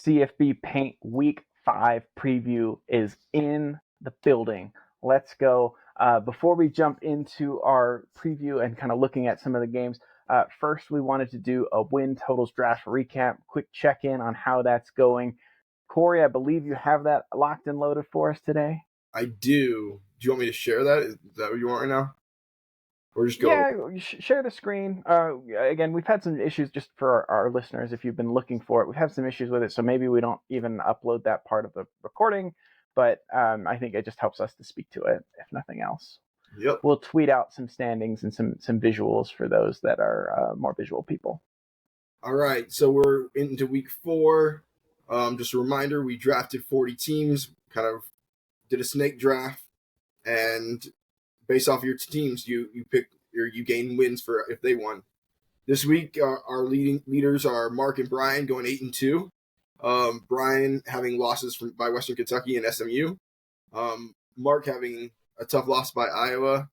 CFB Paint Week 5 preview is in the building. Let's go. Before we jump into our preview and kind of looking at some of the games, first we wanted to do a win totals draft recap, quick check-in on how that's going. Corey, I believe you have that locked and loaded for us today. I do. Do you want me to share that? Is that what you want right now? Or just go? Yeah, share the screen. Again, we've had some issues just for our listeners. If you've been looking for it, we've had some issues with it, so maybe we don't even upload that part of the recording. But I think it just helps us to speak to it, if nothing else. Yep. We'll tweet out some standings and some visuals for those that are more visual people. All right, so we're into week 4. Just a reminder, we drafted 40 teams, kind of did a snake draft, and based off of your teams, you pick or you gain wins for if they won. This week, our leaders are Mark and Brian going 8-2. Brian having losses by Western Kentucky and SMU. Mark having a tough loss by Iowa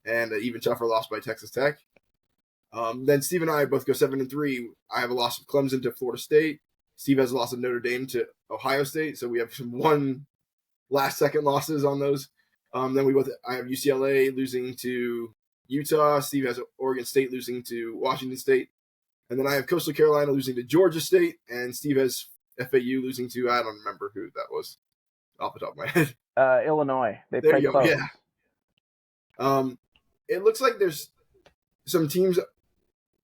and an even tougher loss by Texas Tech. Then Steve and I both go 7-3. I have a loss of Clemson to Florida State. Steve has a loss of Notre Dame to Ohio State. So we have some one last-second losses on those. Then I have UCLA losing to Utah. Steve has Oregon State losing to Washington State. And then I have Coastal Carolina losing to Georgia State. And Steve has FAU losing to, I don't remember who that was off the top of my head. Illinois. They there played you go, close. yeah. It looks like there's some teams.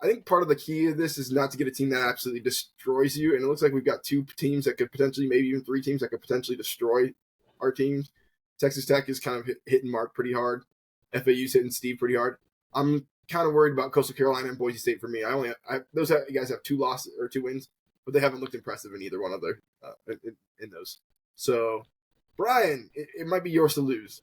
I think part of the key of this is not to get a team that absolutely destroys you. And it looks like we've got 2 teams that could potentially, maybe even 3 teams that could potentially destroy our teams. Texas Tech is kind of hitting Mark pretty hard. FAU's hitting Steve pretty hard. I'm kind of worried about Coastal Carolina and Boise State for me. Those guys have 2 losses or 2 wins, but they haven't looked impressive in either one of their in those. So, Brian, it might be yours to lose.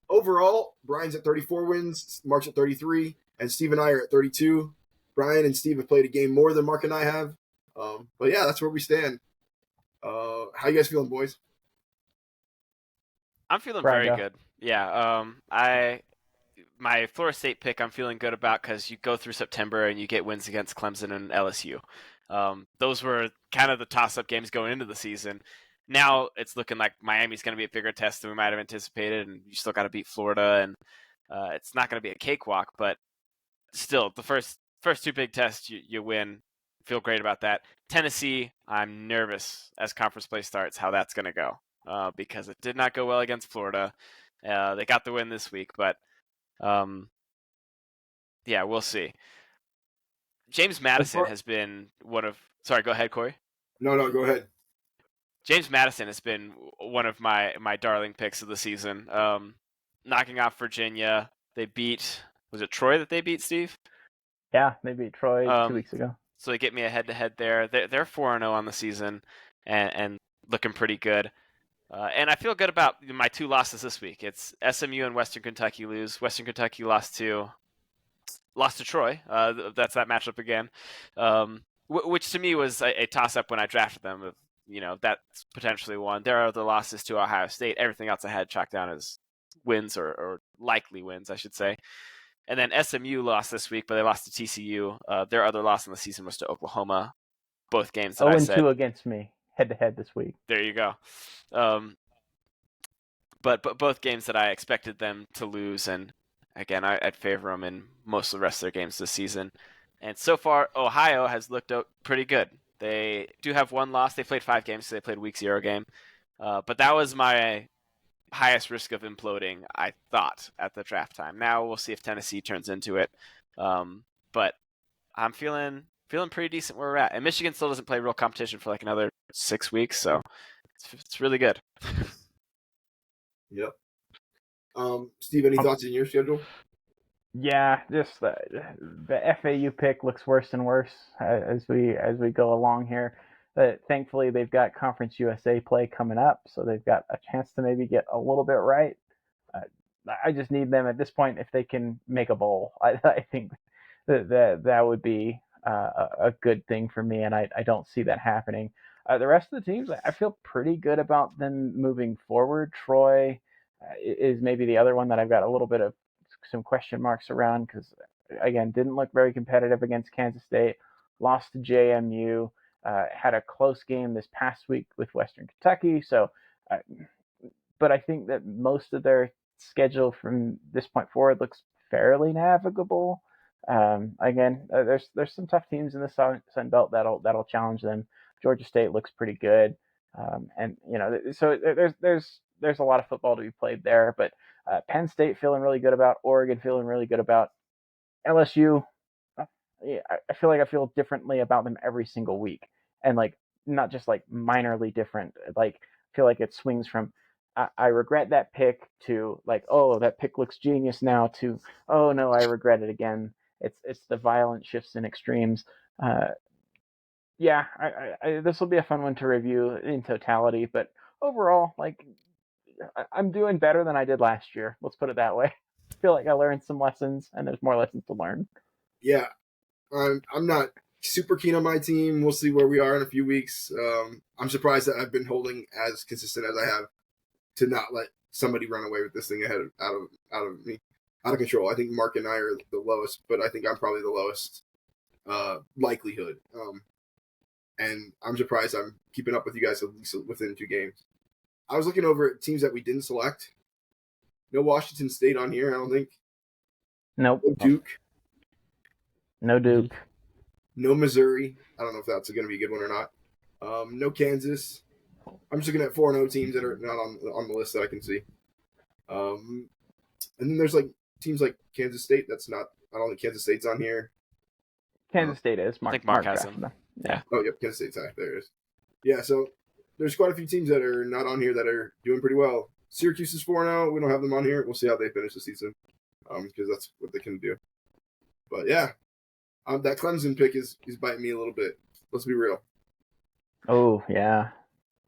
Overall, Brian's at 34 wins, Mark's at 33, and Steve and I are at 32. Brian and Steve have played a game more than Mark and I have. But yeah, that's where we stand. How you guys feeling, boys? I'm feeling very good. Yeah. My Florida State pick I'm feeling good about because you go through September and you get wins against Clemson and LSU. Those were kind of the toss-up games going into the season. Now it's looking like Miami's going to be a bigger test than we might have anticipated, and you still got to beat Florida, and it's not going to be a cakewalk, but still, the first 2 big tests you win. Feel great about that. Tennessee, I'm nervous as conference play starts how that's going to go because it did not go well against Florida. They got the win this week, but yeah, we'll see. James Madison has been one of – sorry, go ahead, Corey. No, go ahead. James Madison has been one of my darling picks of the season. Knocking off Virginia. They beat – was it Troy that they beat, Steve? Yeah, they beat Troy 2 weeks ago. So they get me a head-to-head there. They're 4-0 on the season and looking pretty good. And I feel good about my 2 losses this week. It's SMU and Western Kentucky lose. Western Kentucky lost to Troy. That's that matchup again, which to me was a toss-up when I drafted them. That's potentially one. There are other losses to Ohio State. Everything else I had chalked down as wins or likely wins, I should say. And then SMU lost this week, but they lost to TCU. Their other loss in the season was to Oklahoma. Both games that I said. 0-2 against me, head-to-head this week. There you go. But both games that I expected them to lose, and again, I'd favor them in most of the rest of their games this season. And so far, Ohio has looked pretty good. They do have 1 loss. They played 5 games, so they played a week 0 game. But that was my highest risk of imploding, I thought, at the draft time. Now we'll see if Tennessee turns into it. But I'm feeling pretty decent where we're at. And Michigan still doesn't play real competition for like another 6 weeks, so it's really good. Yep. Steve, any thoughts on your schedule? Yeah, just the FAU pick looks worse and worse as we go along here. Thankfully, they've got Conference USA play coming up, so they've got a chance to maybe get a little bit right. I just need them at this point if they can make a bowl. I think that would be a good thing for me, and I don't see that happening. The rest of the teams, I feel pretty good about them moving forward. Troy is maybe the other one that I've got a little bit of some question marks around because, again, didn't look very competitive against Kansas State, lost to JMU. had a close game this past week with Western Kentucky. So, but I think that most of their schedule from this point forward looks fairly navigable. Again, there's some tough teams in the Sun Belt that'll challenge them. Georgia State looks pretty good, and so there's a lot of football to be played there. But Penn State feeling really good about, Oregon feeling really good about, LSU. I feel like I feel differently about them every single week, and like not just like minorly different. Like I feel like it swings from I regret that pick to like, oh, that pick looks genius now, to, oh no, I regret it again. It's the violent shifts and extremes. Uh, yeah, this will be a fun one to review in totality, but overall, like I'm doing better than I did last year. Let's put it that way. I feel like I learned some lessons, and there's more lessons to learn. Yeah, I'm not super keen on my team. We'll see where we are in a few weeks. I'm surprised that I've been holding as consistent as I have to not let somebody run away with this thing out of me, out of control. I think Mark and I are the lowest, but I think I'm probably the lowest likelihood. And I'm surprised I'm keeping up with you guys at least within 2 games. I was looking over at teams that we didn't select. No Washington State on here, I don't think. Nope. No Duke. No Duke. No Missouri. I don't know if that's going to be a good one or not. No Kansas. I'm just looking at 4-0 teams that are not on the list that I can see. And then there's like teams like Kansas State. That's not. I don't think Kansas State's on here. Kansas State is. I think Mark has them. Yeah. Oh, yep. Kansas State's on. There it is. Yeah. So there's quite a few teams that are not on here that are doing pretty well. Syracuse is 4-0. We don't have them on here. We'll see how they finish the season, because that's what they can do. But yeah, that Clemson pick is biting me a little bit. Let's be real. Oh yeah.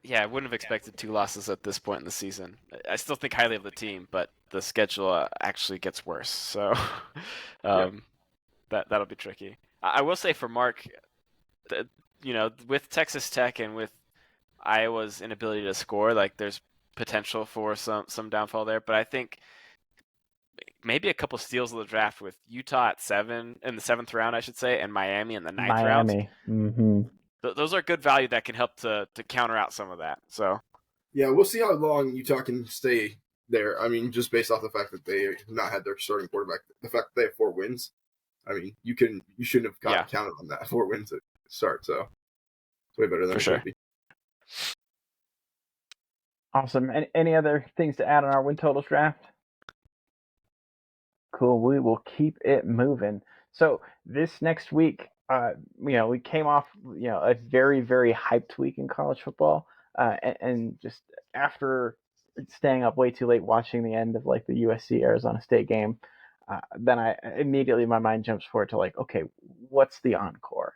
Yeah, I wouldn't have expected 2 losses at this point in the season. I still think highly of the team, but the schedule actually gets worse. So that'll be tricky. I will say for Mark, with Texas Tech and with Iowa's inability to score, like there's potential for some downfall there. But I think maybe a couple steals of the draft with Utah at 7 in the 7th round, I should say, and Miami in the 9th round. Miami. Mm-hmm. Those are good value that can help to counter out some of that. So yeah, we'll see how long Utah can stay there. I mean, just based off the fact that they have not had their starting quarterback, the fact that they have 4 wins. I mean, you shouldn't have counted on that 4 wins at start. So it's way better than for it sure. should be. Awesome. Any other things to add on our win totals draft? Cool. We will keep it moving. So this next week, we came off, a very, very hyped week in college football, and just after staying up way too late watching the end of like the USC Arizona State game, then I immediately my mind jumps forward to like, okay, what's the encore?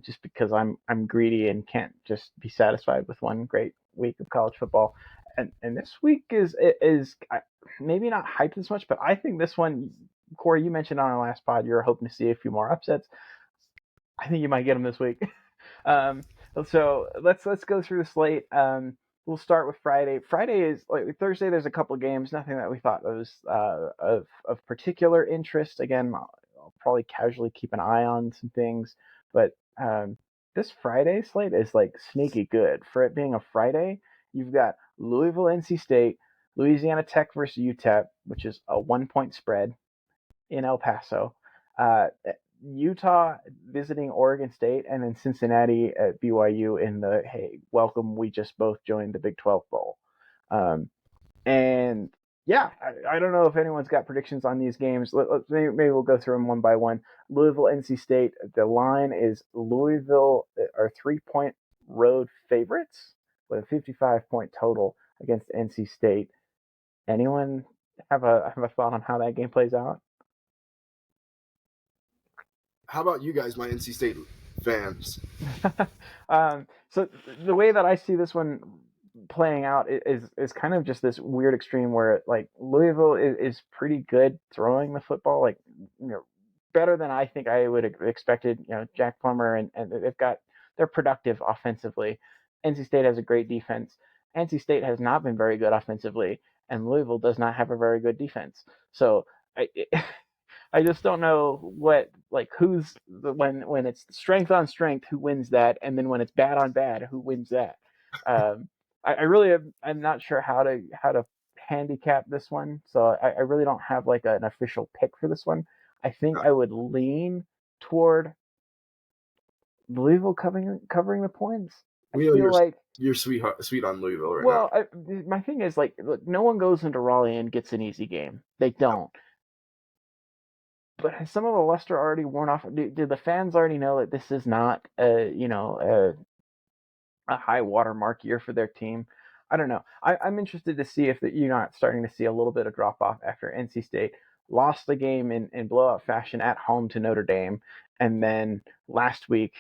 Just because I'm greedy and can't just be satisfied with one great week of college football. And this week is maybe not hyped as much, but I think this one, Corey, you mentioned on our last pod, you're hoping to see a few more upsets. I think you might get them this week. So let's go through the slate. We'll start with Friday. Friday is like Thursday. There's a couple of games, nothing that we thought was of particular interest. Again, I'll probably casually keep an eye on some things, but this Friday slate is like sneaky good for it being a Friday. You've got Louisville, NC State, Louisiana Tech versus UTEP, which is a 1-point spread in El Paso. Utah visiting Oregon State, and then Cincinnati at BYU in the, hey, welcome, we just both joined the Big 12 Bowl. And yeah, I don't know if anyone's got predictions on these games. Maybe we'll go through them one by one. Louisville, NC State, the line is Louisville are 3-point road favorites with a 55-point total against NC State. Anyone have a thought on how that game plays out? How about you guys, my NC State fans? So the way that I see this one playing out is kind of just this weird extreme where like Louisville is pretty good throwing the football, like better than I think I would have expected. Jack Plummer and they're productive offensively. NC State has a great defense. NC State has not been very good offensively, and Louisville does not have a very good defense. So I just don't know when it's strength on strength, who wins that, and then when it's bad on bad, who wins that. Um, I really I'm not sure how to handicap this one, so I really don't have like an official pick for this one. I think I would lean toward Louisville covering the points. I We know feel like you're sweet on Louisville right now. well, my thing is like, look, no one goes into Raleigh and gets an easy game. They don't. But has some of the luster already worn off? Do the fans already know that this is not a high watermark year for their team? I don't know. I'm interested to see if you're not starting to see a little bit of drop off after NC State lost the game in blowout fashion at home to Notre Dame, and then last week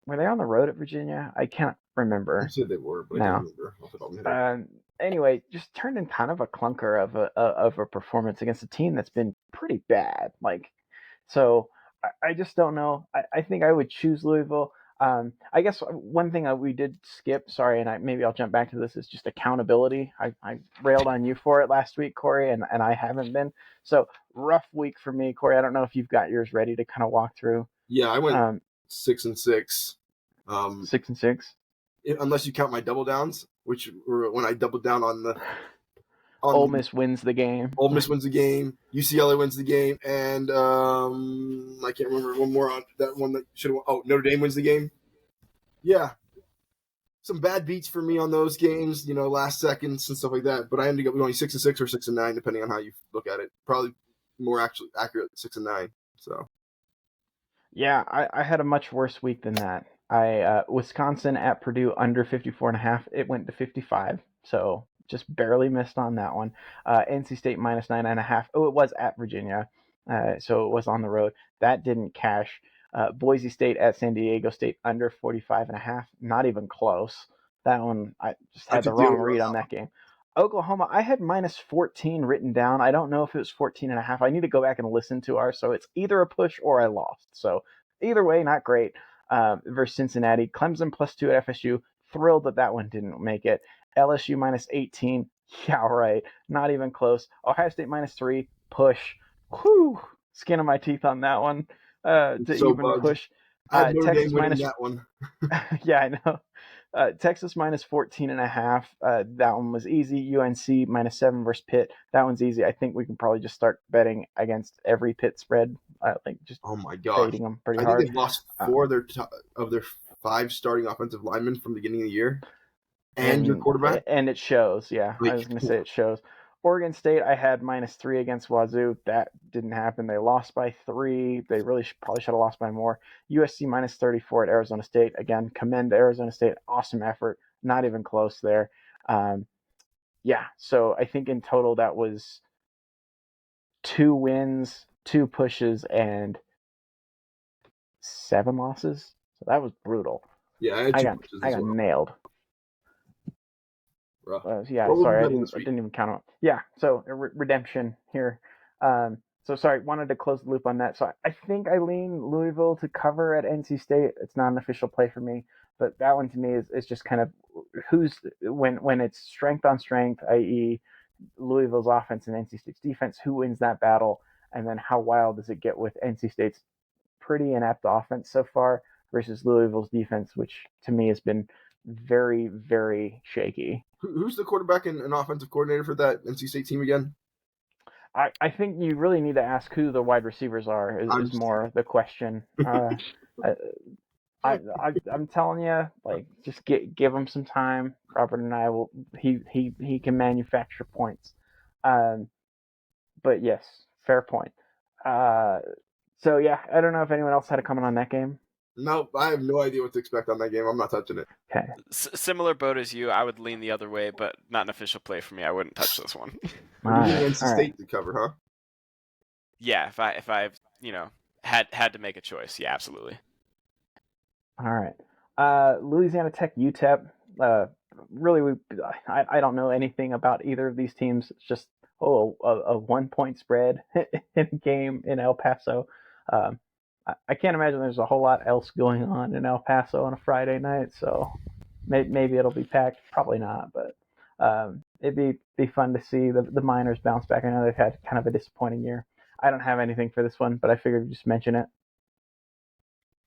were they on the road at Virginia? I can't You remember said they were, but I can't now. remember off the top of my head. Um, anyway, just turned in kind of a clunker of a performance against a team that's been pretty bad. So I just don't know. I think I would choose Louisville. I guess one thing we did skip, sorry, and maybe I'll jump back to this, is just accountability. I railed on you for it last week, Corey, and I haven't been. So rough week for me, Corey. I don't know if you've got yours ready to kind of walk through. Yeah, I went Um, 6-6. 6-6. Unless you count my double downs, which were when I doubled down on Ole Miss wins the game. Ole Miss wins the game, UCLA wins the game, and I can't remember one more on that one that should have. Oh, Notre Dame wins the game. Yeah, some bad beats for me on those games, last seconds and stuff like that. But I ended up going 6-6 or 6-9, depending on how you look at it. Probably more actually accurate 6-9. So Yeah, I had a much worse week than that. I Wisconsin at Purdue under 54.5. It went to 55, so just barely missed on that one. NC State minus 9.5. Oh, it was at Virginia, so it was on the road. That didn't cash. Boise State at San Diego State under 45.5. Not even close. That one, I just I had the took the wrong over on read on that that game. Oklahoma, I had minus 14 written down. I don't know if it was 14.5. I need to go back and listen to ours. So it's either a push or I lost. So either way, not great. Versus Cincinnati. Clemson +2 at FSU. Thrilled that one didn't make it. LSU minus 18. Yeah, right. Not even close. Ohio State minus 3. Push. Whew. Skin of my teeth on that one to so even bugged. push. I have Notre Texas Dame winning minus that one. yeah, I know. Texas minus 14.5. That one was easy. UNC minus 7 versus Pitt. That one's easy. I think we can probably just start betting against every Pitt spread. Just Oh my gosh, fading them pretty I think hard. they've lost 4 of their 5 starting offensive linemen from the beginning of the year, and your and quarterback. and it shows. Yeah, I Like, was gonna say it shows. Oregon State, I had -3 against Wazoo. That didn't happen. They lost by 3. They really probably should have lost by more. USC -34 at Arizona State. Again, commend Arizona State. Awesome effort. Not even close there. Um, yeah, so I think in total that was 2 wins, 2 pushes, and 7 losses. So that was brutal. yeah, I had I 2 got pushes I as got well. nailed. Rough. Yeah, What will be sorry, I better didn't this I week? didn't even count them. Yeah, so redemption here. So sorry, wanted to close the loop on that. So I think I lean Louisville to cover at NC State. It's not an official play for me, but that one to me is just kind of who's when it's strength on strength, i.e. Louisville's offense and NC State's defense, who wins that battle, and then how wild does it get with NC State's pretty inept offense so far versus Louisville's defense, which to me has been very, very shaky. Who's the quarterback and offensive coordinator for that NC State team again? I think you really need to ask who the wide receivers are I'm is just more the question. I, I'm telling you, like, just give him some time. Robert and I will. He can manufacture points. Um, but yes, fair point. Uh, so yeah, I don't know if anyone else had a comment on that game. no, I have no idea what to expect on that game. I'm not touching it. Okay, Similar boat as you. I would lean the other way, but not an official play for me. I wouldn't touch this one. all You're getting right, NC all right, State to cover, huh? Yeah, if I had to make a choice, yeah, absolutely. all right. Louisiana Tech, UTEP. Really, I don't know anything about either of these teams. It's just a 1 point spread in a game in El Paso. Um, I can't imagine there's a whole lot else going on in El Paso on a Friday night, so maybe it'll be packed. Probably not, but it'd be fun to see the Miners bounce back. I know they've had kind of a disappointing year. I don't have anything for this one, but I figured I'd just mention it.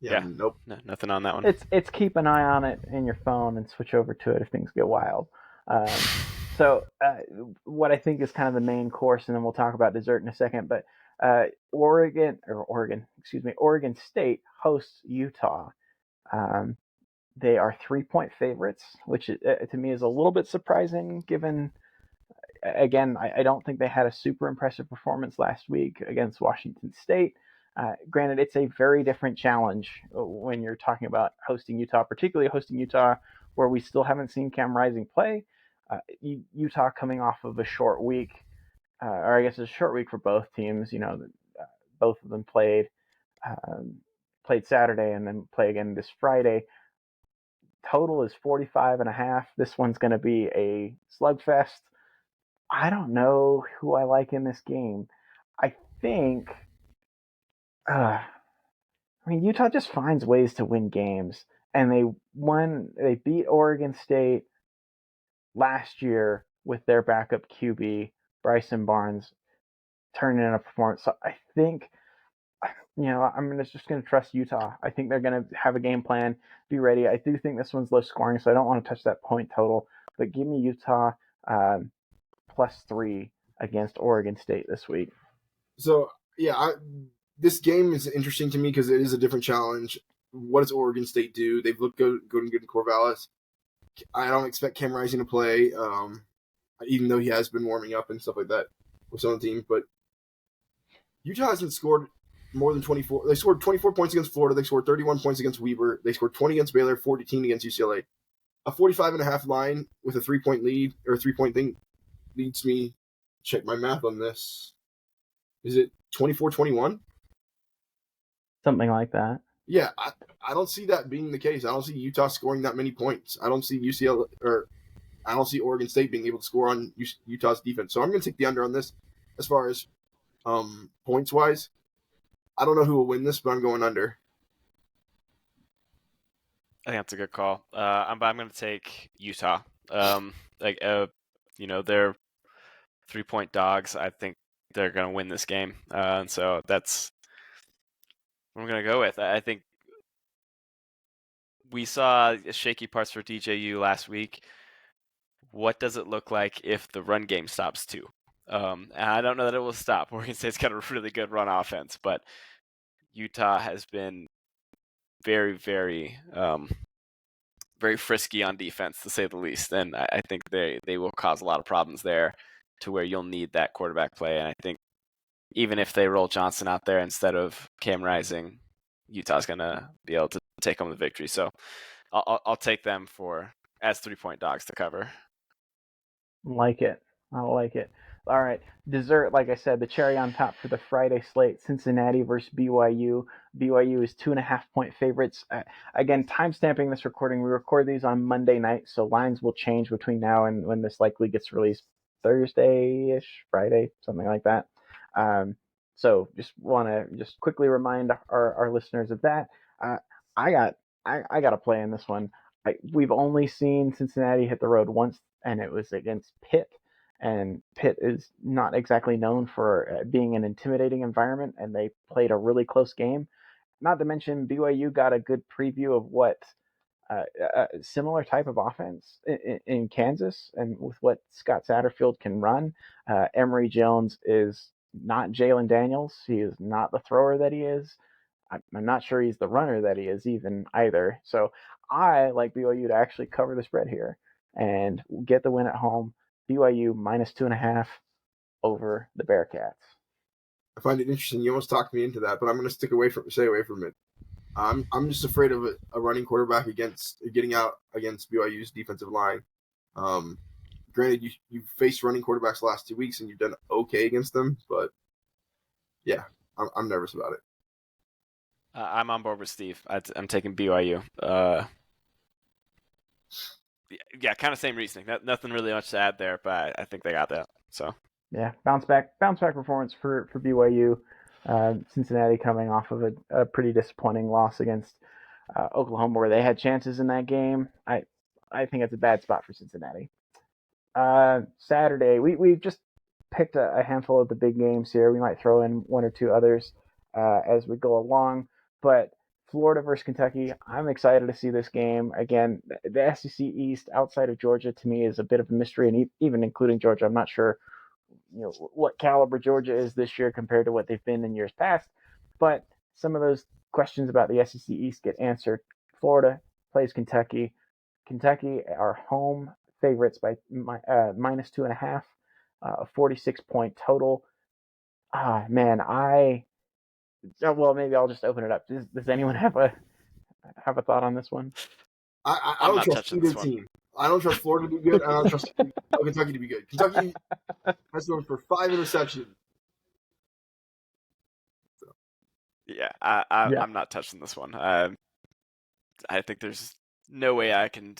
Yeah. Nope. No, nothing on that one. It's keep an eye on it in your phone and switch over to it if things get wild. So what I think is kind of the main course, and then we'll talk about dessert in a second. But Oregon State hosts Utah. They are 3-point favorites, which to me is a little bit surprising given. Again, I don't think they had a super impressive performance last week against Washington State. Granted, it's a very different challenge when you're talking about hosting Utah, particularly hosting Utah, where we still haven't seen Cam Rising play. Utah coming off of a short week, or I guess it's a short week for both teams. Both of them played Saturday and then play again this Friday. Total is 45.5. This one's going to be a slugfest. I don't know who I like in this game. I think, Utah just finds ways to win games, and they beat Oregon State last year with their backup QB Bryson Barnes turning in a performance. So I think, I'm just going to trust Utah. I think they're going to have a game plan, be ready. I do think this one's low scoring, so I don't want to touch that point total. But give me Utah +3 against Oregon State this week. So yeah, this game is interesting to me because it is a different challenge. What does Oregon State do? They've looked good in Corvallis. I don't expect Cam Rising to play, even though he has been warming up and stuff like that with some of the teams. But Utah hasn't scored more than 24. They scored 24 points against Florida. They scored 31 points against Weber. They scored 20 against Baylor, 14 against UCLA. A 45.5 line with a 3-point lead or a 3-point thing leads me. Check my math on this. Is it 24-21? Something like that. Yeah, I don't see that being the case. I don't see Utah scoring that many points. I don't see I don't see Oregon State being able to score on Utah's defense. So I'm going to take the under on this. As far as points wise, I don't know who will win this, but I'm going under. I think that's a good call. I'm going to take Utah. They're 3-point dogs. I think they're going to win this game. And so that's what I'm going to go with. I think we saw shaky parts for DJU last week. What does it look like if the run game stops too? And I don't know that it will stop. Oregon State's got a really good run offense, but Utah has been very, very, very frisky on defense, to say the least. And I think they will cause a lot of problems there to where you'll need that quarterback play. And I think even if they roll Johnson out there instead of Cam Rising, Utah's going to be able to take home the victory. So I'll take them as 3-point dogs to cover. Like it. I like it. All right. Dessert, like I said, the cherry on top for the Friday slate, Cincinnati versus BYU. BYU is 2.5-point favorites. Again, timestamping this recording, we record these on Monday night, so lines will change between now and when this likely gets released Thursday-ish, Friday, something like that. So just want to just quickly remind our listeners of that. I got a play in this one. We've only seen Cincinnati hit the road once, and it was against Pitt. And Pitt is not exactly known for being an intimidating environment, and they played a really close game. Not to mention, BYU got a good preview of what a similar type of offense in Kansas, and with what Scott Satterfield can run. Emory Jones is not Jalen Daniels. He is not the thrower that he is. I'm not sure he's the runner that he is even either. So I like BYU to actually cover the spread here and get the win at home. BYU -2.5 over the Bearcats. I find it interesting. You almost talked me into that, but I'm going to stay away from it. I'm just afraid of a running quarterback getting out against BYU's defensive line. Granted, you've faced running quarterbacks the last 2 weeks and you've done okay against them, but yeah, I'm nervous about it. I'm on board with Steve. I'm taking BYU. Yeah, kind of same reasoning. Nothing really much to add there, but I think they got that. So yeah, bounce back performance for BYU. Cincinnati coming off of a pretty disappointing loss against Oklahoma, where they had chances in that game. I think it's a bad spot for Cincinnati. Saturday, we just picked a handful of the big games here. We might throw in one or two others as we go along. But Florida versus Kentucky, I'm excited to see this game. Again, the SEC East outside of Georgia to me is a bit of a mystery, and even including Georgia, I'm not sure what caliber Georgia is this year compared to what they've been in years past. But some of those questions about the SEC East get answered. Florida plays Kentucky. Kentucky are home favorites by minus 2.5, a 46-point total. Man, well, maybe I'll just open it up. Does anyone have a thought on this one? I I'm don't not trust touching either this one. team. I don't trust Florida to be good. I don't trust Kentucky to be good. Kentucky has thrown for 5 interceptions. Yeah, Yeah. I'm not touching this one. I think there's no way I can.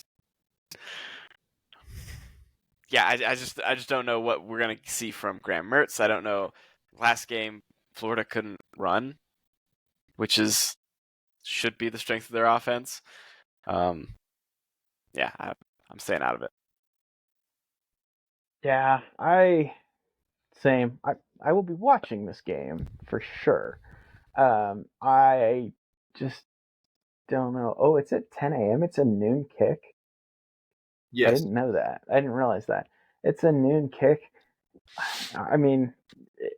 Yeah, I just don't know what we're gonna see from Graham Mertz. I don't know. Last game, Florida couldn't run, which should be the strength of their offense. Yeah, I'm staying out of it. Yeah, same. I will be watching this game for sure. I just don't know. Oh, it's at 10 a.m. It's a noon kick. I Yes. didn't know that. I didn't realize that. It's a noon kick. I mean,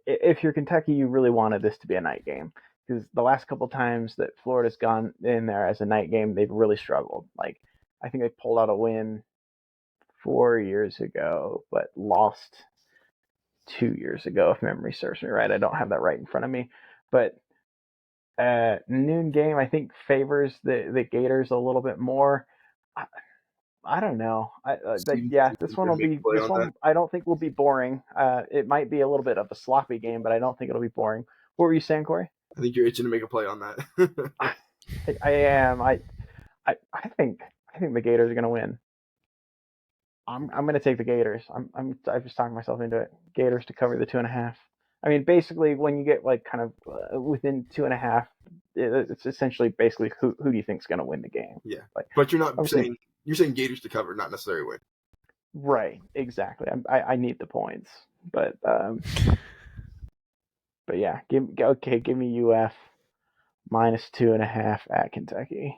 if you're Kentucky, you really wanted this to be a night game because the last couple times that Florida's gone in there as a night game, they've really struggled. Like, I think they pulled out a win 4 years ago, but lost 2 years ago, if memory serves me right. I don't have that right in front of me, but noon game I think favors the Gators a little bit more. I, I don't know. Steven, Yeah, you this think one you're will gonna make be a play this on that? one. I don't think will be boring. It might be a little bit of a sloppy game, but I don't think it'll be boring. What were you saying, Corey? I think you're itching to make a play on that. I am. I think the Gators are going to win. I'm going to take the Gators. I'm just talking myself into it. Gators to cover the 2.5. I mean, basically, when you get like kind of within 2.5, it's essentially basically who do you think is going to win the game? Yeah, Like, but you're not obviously, saying you're saying Gators to cover, not necessarily win. right? Exactly. I need the points, but yeah, give me UF minus 2.5 at Kentucky.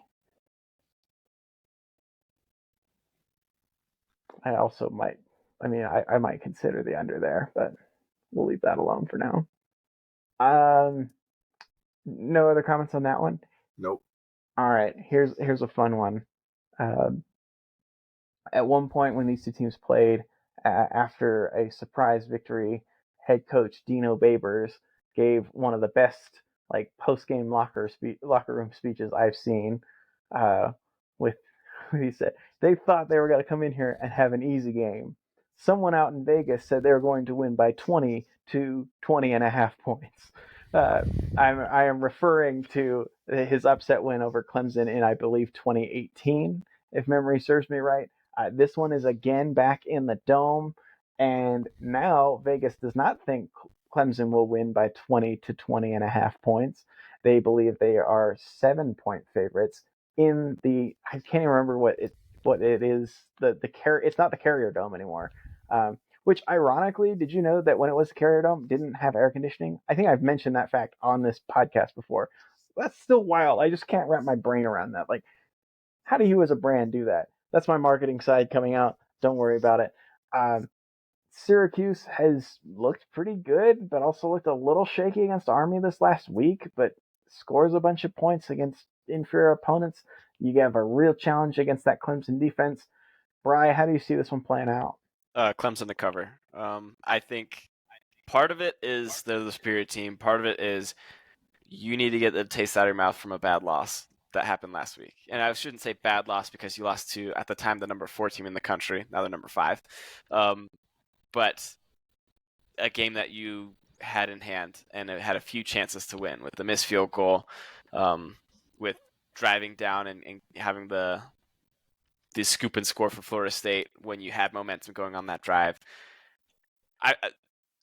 I also might. I mean, I might consider the under there, but we'll leave that alone for now. No other comments on that one. Nope. All right, here's a fun one. Um, at one point when these two teams played, after a surprise victory, head coach Dino Babers gave one of the best like post game locker room speeches I've seen. Uh, with he said they thought they were going to come in here and have an easy game. Someone out in Vegas said they were going to win by 20 to 20.5 points. I am referring to his upset win over Clemson in I believe 2018, if memory serves me right. This one is again back in the dome, and now Vegas does not think Clemson will win by 20 to 20.5 points. They believe they are 7-point favorites in the. I can't even remember what it is. It's not the Carrier Dome anymore. Which ironically, did you know that when it was the Carrier Dome, didn't have air conditioning? I think I've mentioned that fact on this podcast before. That's still wild. I just can't wrap my brain around that. Like, how do you as a brand do that? That's my marketing side coming out. Don't worry about it. Um, Syracuse has looked pretty good, but also looked a little shaky against Army this last week, but scores a bunch of points against inferior opponents. You have a real challenge against that Clemson defense. Bry, how do you see this one playing out? Clemson to cover. I think part of it is they're the superior team. Part of it is you need to get the taste out of your mouth from a bad loss that happened last week. And I shouldn't say bad loss because you lost to, at the time, the number 4 team in the country. Now they're number 5. But a game that you had in hand and it had a few chances to win with the missed field goal, with driving down and having the scoop and score for Florida State when you had momentum going on that drive.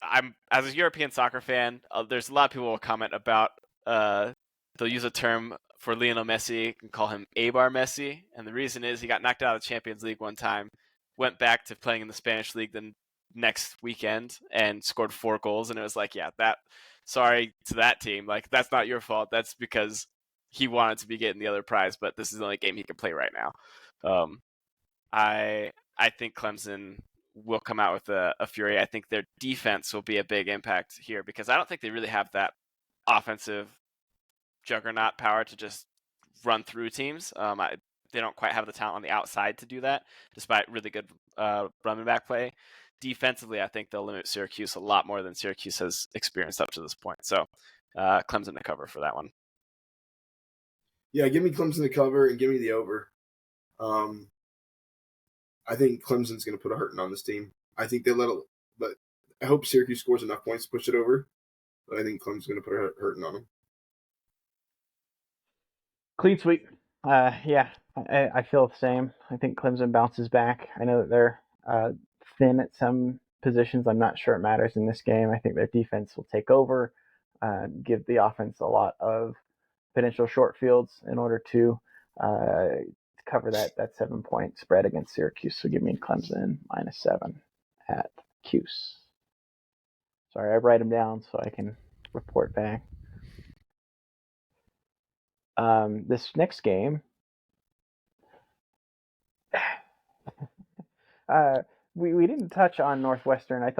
I'm as a European soccer fan, there's a lot of people will comment about they'll use a term for Lionel Messi and call him A-bar Messi, and the reason is he got knocked out of the Champions League one time, went back to playing in the Spanish league, then next weekend and scored 4 goals, and it was like, yeah, that. Sorry to that team, like that's not your fault. That's because he wanted to be getting the other prize, but this is the only game he can play right now. Um, I think Clemson will come out with a fury. I think their defense will be a big impact here because I don't think they really have that offensive juggernaut power to just run through teams. They don't quite have the talent on the outside to do that, despite really good running back play. Defensively, I think they'll limit Syracuse a lot more than Syracuse has experienced up to this point. So Clemson to cover for that one. Yeah, give me Clemson to cover and give me the over. I think Clemson's going to put a hurting on this team. I think they but I hope Syracuse scores enough points to push it over. But I think Clemson's going to put a hurting on them. Clean sweep. Yeah, I feel the same. I think Clemson bounces back. I know that they're thin at some positions. I'm not sure it matters in this game. I think their defense will take over, give the offense a lot of potential short fields in order to cover that 7-point spread against Syracuse. So give me Clemson -7 at Cuse. Sorry, I write them down so I can report back. This next game, we didn't touch on Northwestern. I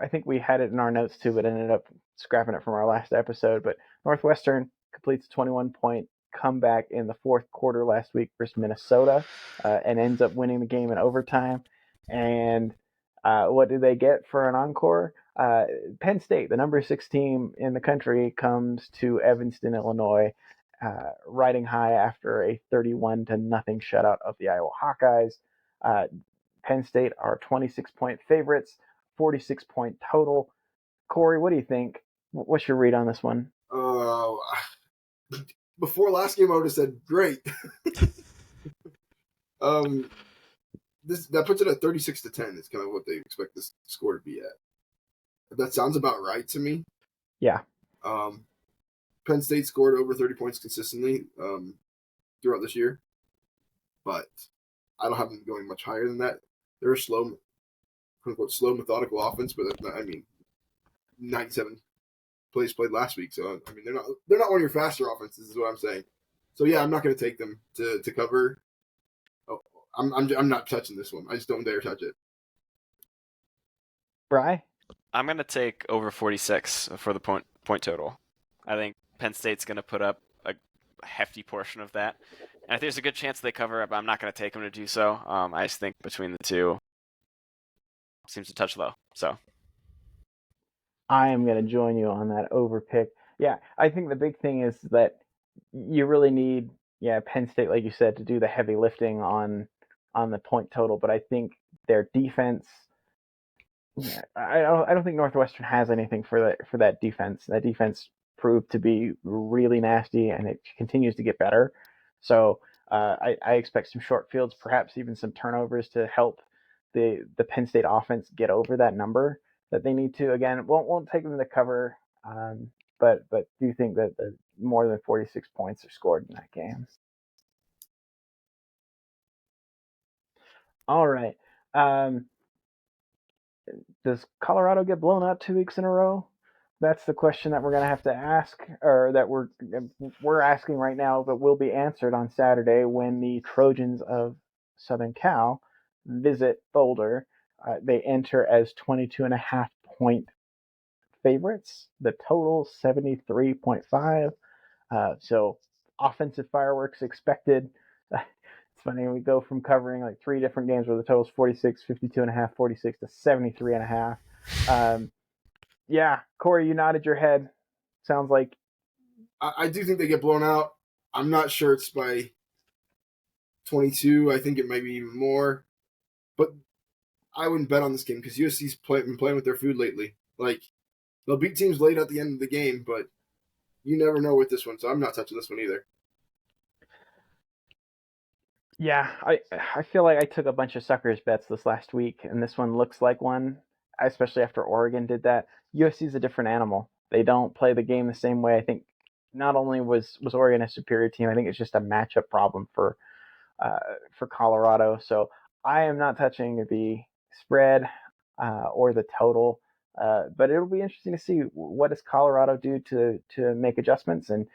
think we had it in our notes too, but ended up scrapping it from our last episode. But Northwestern completes a 21-point comeback in the fourth quarter last week versus Minnesota, and ends up winning the game in overtime. And what do they get for an encore? Penn State, the number 6 team in the country, comes to Evanston, Illinois, riding high after a 31-0 shutout of the Iowa Hawkeyes. Penn State are 26-point favorites, 46-point total. Corey, what do you think? What's your read on this one? Before last game, I would have said great. That puts it at 36-10. It's kind of what they expect this score to be at. That sounds about right to me. Yeah. Penn State scored over 30 points consistently throughout this year, but I don't have them going much higher than that. They're a slow, quote unquote, slow methodical offense, but 97 plays played last week, so I mean they're not one of your faster offenses, is what I'm saying. So yeah, I'm not going to take them to cover. Oh, I'm not touching this one. I just don't dare touch it. Bri? I'm going to take over 46 for the point total. I think Penn State's going to put up a hefty portion of that. And I think there's a good chance they cover it, but I'm not going to take them to do so. I just think between the two, seems a touch low. So I am going to join you on that over pick. Yeah, I think the big thing is that you really need, Penn State, like you said, to do the heavy lifting on the point total. But I think their defense, I don't think Northwestern has anything for that defense. That defense proved to be really nasty, and it continues to get better. So I expect some short fields, perhaps even some turnovers to help the Penn State offense get over that number that they need to. Again, won't take them to cover, but do you think that more than 46 points are scored in that game? All right. Does Colorado get blown out 2 weeks in a row? That's the question that we're going to have to ask, or that we're asking right now, but will be answered on Saturday when the Trojans of Southern Cal visit Boulder. They enter as 22.5-point favorites. The total 73.5. So offensive fireworks expected. It's funny, we go from covering like 3 different games where the total is 46, 52.5, 46 to 73.5. Yeah, Corey, you nodded your head. Sounds like I do think they get blown out. I'm not sure it's by 22. I think it might be even more. But I wouldn't bet on this game because USC's been playing with their food lately. Like, they'll beat teams late at the end of the game, but you never know with this one, so I'm not touching this one either. Yeah, I feel like I took a bunch of suckers bets this last week, and this one looks like one, especially after Oregon did that. USC's a different animal. They don't play the game the same way. I think not only was Oregon a superior team, I think it's just a matchup problem for Colorado. So I am not touching the spread. or the total. But it'll be interesting to see what does Colorado do to make adjustments, and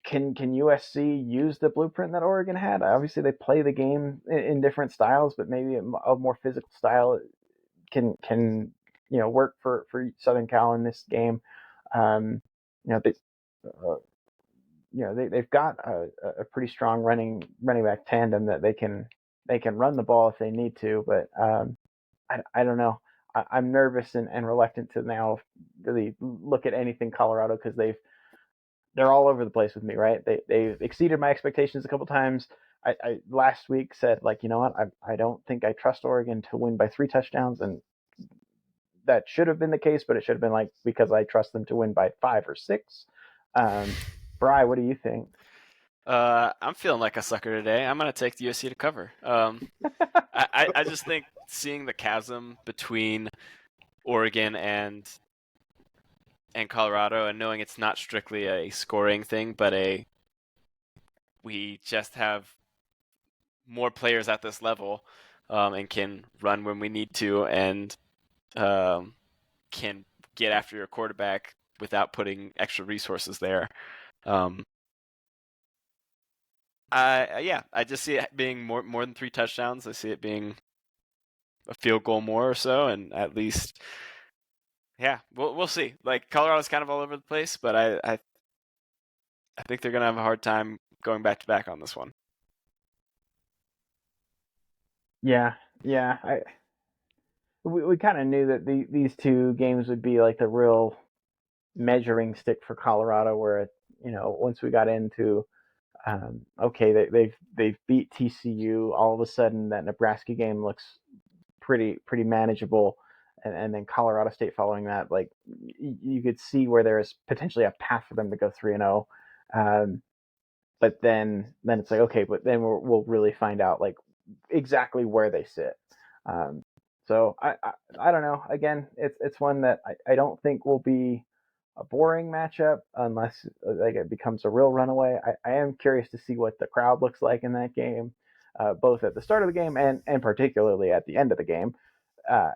can USC use the blueprint that Oregon had? Obviously, they play the game in different styles, but maybe a more physical style can work for Southern Cal in this game. Um, you know they uh, they've got a pretty strong running back tandem that they can run the ball if they need to, but I don't know. I'm nervous and reluctant to now really look at anything Colorado because they're all over the place with me, right? They've exceeded my expectations a couple times. I last week said, like, you know what, I don't think I trust Oregon to win by 3 touchdowns, and that should have been the case, but it should have been like because I trust them to win by 5 or 6. Bry, what do you think? I'm feeling like a sucker today. I'm gonna take the USC to cover. I just think seeing the chasm between Oregon and Colorado, and knowing it's not strictly a scoring thing, but we just have more players at this level, and can run when we need to, and can get after your quarterback without putting extra resources there. Um, I just see it being more than 3 touchdowns. I see it being a field goal more or so, and at least, yeah, we'll see. Like, Colorado's kind of all over the place, but I think they're gonna have a hard time going back to back on this one. Yeah, yeah. We kind of knew that these two games would be like the real measuring stick for Colorado, where once we got into okay, they've beat TCU. All of a sudden, that Nebraska game looks pretty manageable, and then Colorado State following that, like you could see where there is potentially a path for them to go 3-0. But then it's like, okay, but then we'll really find out like exactly where they sit. Um, so I don't know. Again, it's one that I don't think will be a boring matchup unless like it becomes a real runaway. I am curious to see what the crowd looks like in that game, both at the start of the game and particularly at the end of the game. Uh,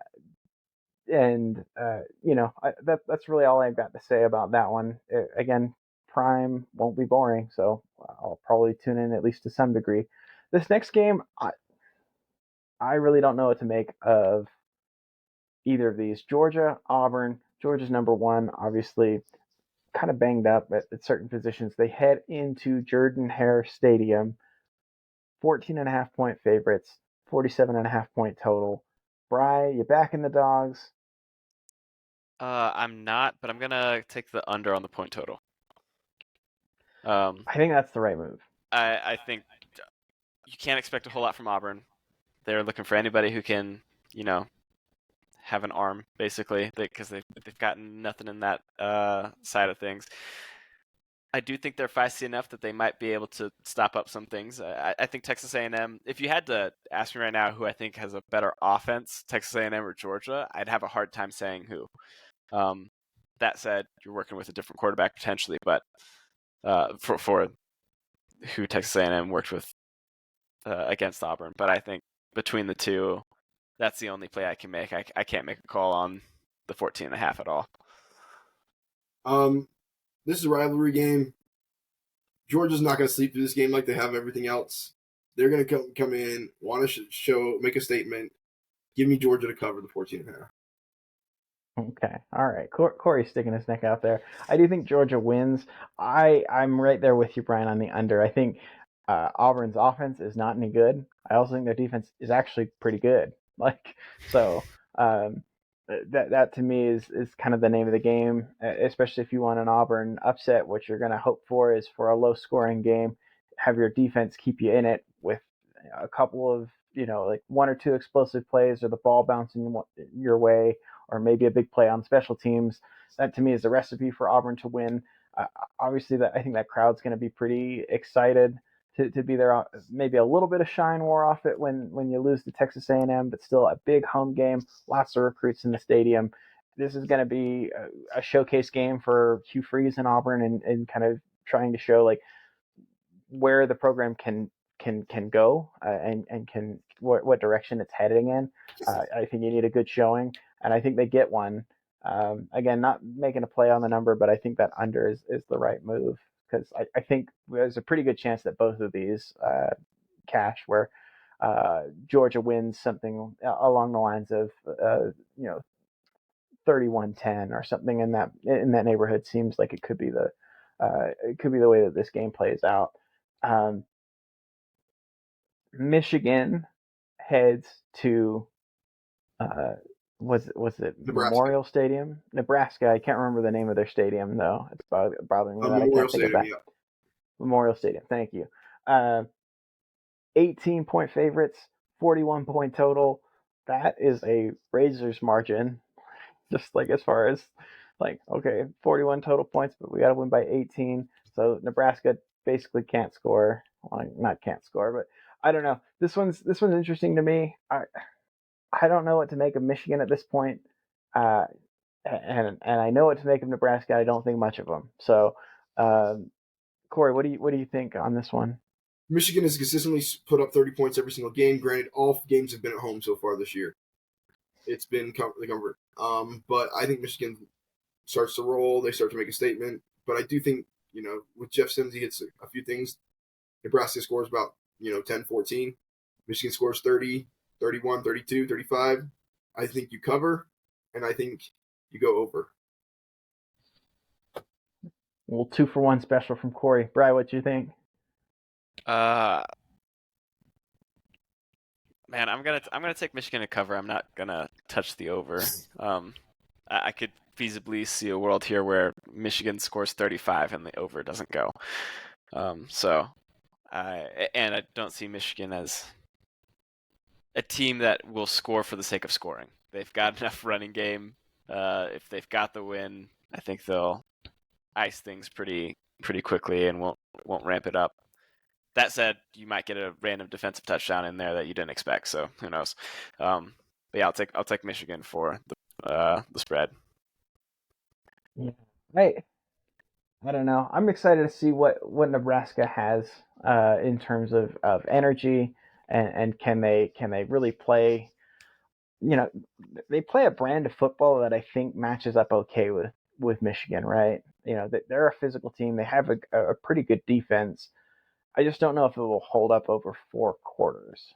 and that's really all I've got to say about that one. Again, Prime won't be boring, so I'll probably tune in at least to some degree. This next game, I really don't know what to make of either of these. Georgia, Auburn. Georgia's number one, obviously kind of banged up at certain positions. They head into Jordan Hare Stadium, 14.5 point favorites, 47.5 point total. Bry, you back in the dogs? I'm not, but I'm gonna take the under on the point total. Um, I think that's the right move. I think you can't expect a whole lot from Auburn. They're looking for anybody who can, you know, have an arm, basically, because they've gotten nothing in that side of things. I do think they're feisty enough that they might be able to stop up some things. I think Texas A&M. If you had to ask me right now who I think has a better offense, Texas A&M or Georgia, I'd have a hard time saying who. That said, you're working with a different quarterback potentially, but for who Texas A&M worked with against Auburn. But I think between the two, that's the only play I can make. I can't make a call on the 14.5 at all. This is a rivalry game. Georgia's not going to sleep through this game like they have everything else. They're going to come in, want to show, make a statement. Give me Georgia to cover the 14.5. Okay, all right. Corey's sticking his neck out there. I do think Georgia wins. I'm right there with you, Brian, on the under. I think Auburn's offense is not any good. I also think their defense is actually pretty good. Like so, that to me is kind of the name of the game, especially if you want an Auburn upset. What you're going to hope for is for a low scoring game, have your defense keep you in it with a couple of like 1 or 2 explosive plays or the ball bouncing your way, or maybe a big play on special teams. That to me is the recipe for Auburn to win. Obviously, that I think that crowd's going to be pretty excited to be there. Maybe a little bit of shine wore off it when you lose to Texas A&M, but still a big home game. Lots of recruits in the stadium. This is going to be a showcase game for Hugh Freeze and Auburn, and kind of trying to show like where the program can can go and can what direction it's heading in. I think you need a good showing, and I think they get one. Again, not making a play on the number, but I think that under is the right move because I think there's a pretty good chance that both of these cash where Georgia wins something along the lines of 31-10 or something in that neighborhood. Seems like it could be the way that this game plays out. Um, Michigan heads to uh, was it Nebraska. Memorial Stadium, Nebraska? I can't remember the name of their stadium though. It's bothering me that I Memorial can't think of Stadium, that. yeah. Memorial Stadium. Thank you. Uh, 18-point favorites, 41-point total. That is a razor's margin. Just like as far as like okay, 41 total points, but we got to win by 18. So Nebraska basically can't score. Well, not can't score, but I don't know. This one's interesting to me. I don't know what to make of Michigan at this point. Uh, and I know what to make of Nebraska. I don't think much of them. So, um, Corey, what do you think on this one? Michigan has consistently put up 30 points every single game. Granted, all games have been at home so far this year. It's been the comfort. But I think Michigan starts to roll. They start to make a statement. But I do think, with Jeff Sims, he hits a few things. Nebraska scores about, 10, 14. Michigan scores 30, 31, 32, 35. I think you cover, and I think you go over. Well, 2-for-1 special from Corey. Bry, what do you think? Uh, man, I'm gonna take Michigan to cover. I'm not gonna touch the over. I could feasibly see a world here where Michigan scores 35 and the over doesn't go. So I don't see Michigan as a team that will score for the sake of scoring. They've got enough running game. If they've got the win, I think they'll ice things pretty quickly and won't ramp it up. That said, you might get a random defensive touchdown in there that you didn't expect. So who knows? But yeah, I'll take Michigan for the spread. Yeah. I don't know. I'm excited to see what Nebraska has in terms of energy and can they really play. You know, they play a brand of football that I think matches up okay with Michigan, right? They're a physical team. They have a pretty good defense. I just don't know if it will hold up over 4 quarters.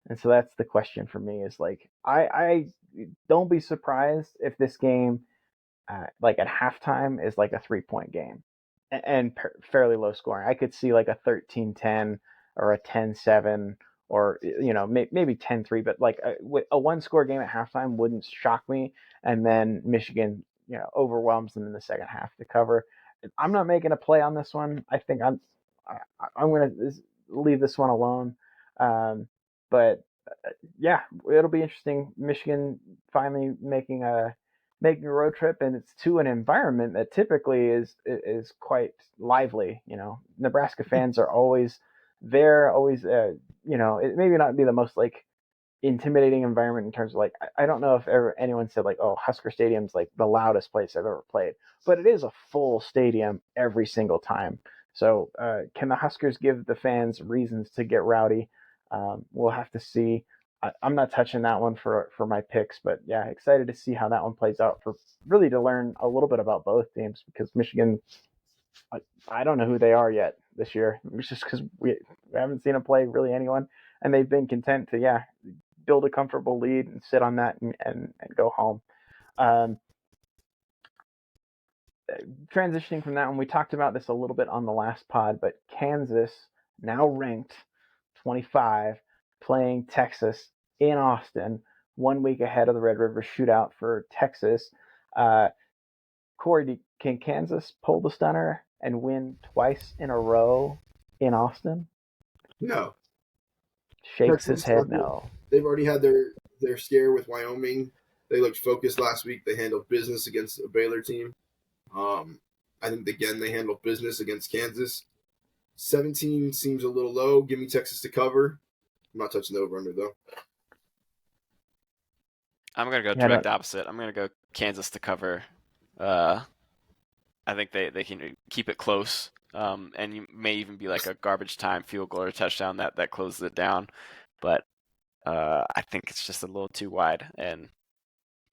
And so that's the question for me is like I don't be surprised if this game like at halftime is like a 3 point game and fairly low scoring. I could see like a 13-10 or a 10-7 or maybe 10-3, but like a one score game at halftime wouldn't shock me. And then Michigan overwhelms them in the second half to cover. I'm not making a play on this one. I think I'm going to leave this one alone. But yeah, it'll be interesting. Michigan finally making a road trip, and it's to an environment that typically is quite lively. Nebraska fans are always there, always. It maybe not be the most like intimidating environment in terms of like I don't know if ever anyone said like, oh, Husker Stadium's like the loudest place I've ever played, but it is a full stadium every single time. So can the Huskers give the fans reasons to get rowdy? We'll have to see. I'm not touching that one for my picks, but yeah, excited to see how that one plays out for really to learn a little bit about both teams because Michigan, I, I don't know who they are yet this year. It's just because we haven't seen them play really anyone, and they've been content to build a comfortable lead and sit on that and go home. Um, Transitioning from that one, we talked about this a little bit on the last pod, but Kansas now ranked 25, playing Texas in Austin, 1 week ahead of the Red River Shootout for Texas. Uh, Corey, can Kansas pull the stunner and win twice in a row in Austin? No. Shakes his Texans head no. they've already had their scare with Wyoming. They looked focused last week. They handled business against a Baylor team. I think again they handled business against Kansas. 17 seems a little low. Give me Texas to cover. I'm not touching the over under though. I'm gonna go Yeah, direct opposite. I'm gonna go Kansas to cover. I think they can keep it close. and you may even be like a garbage time field goal or touchdown that closes it down. But I think it's just a little too wide, and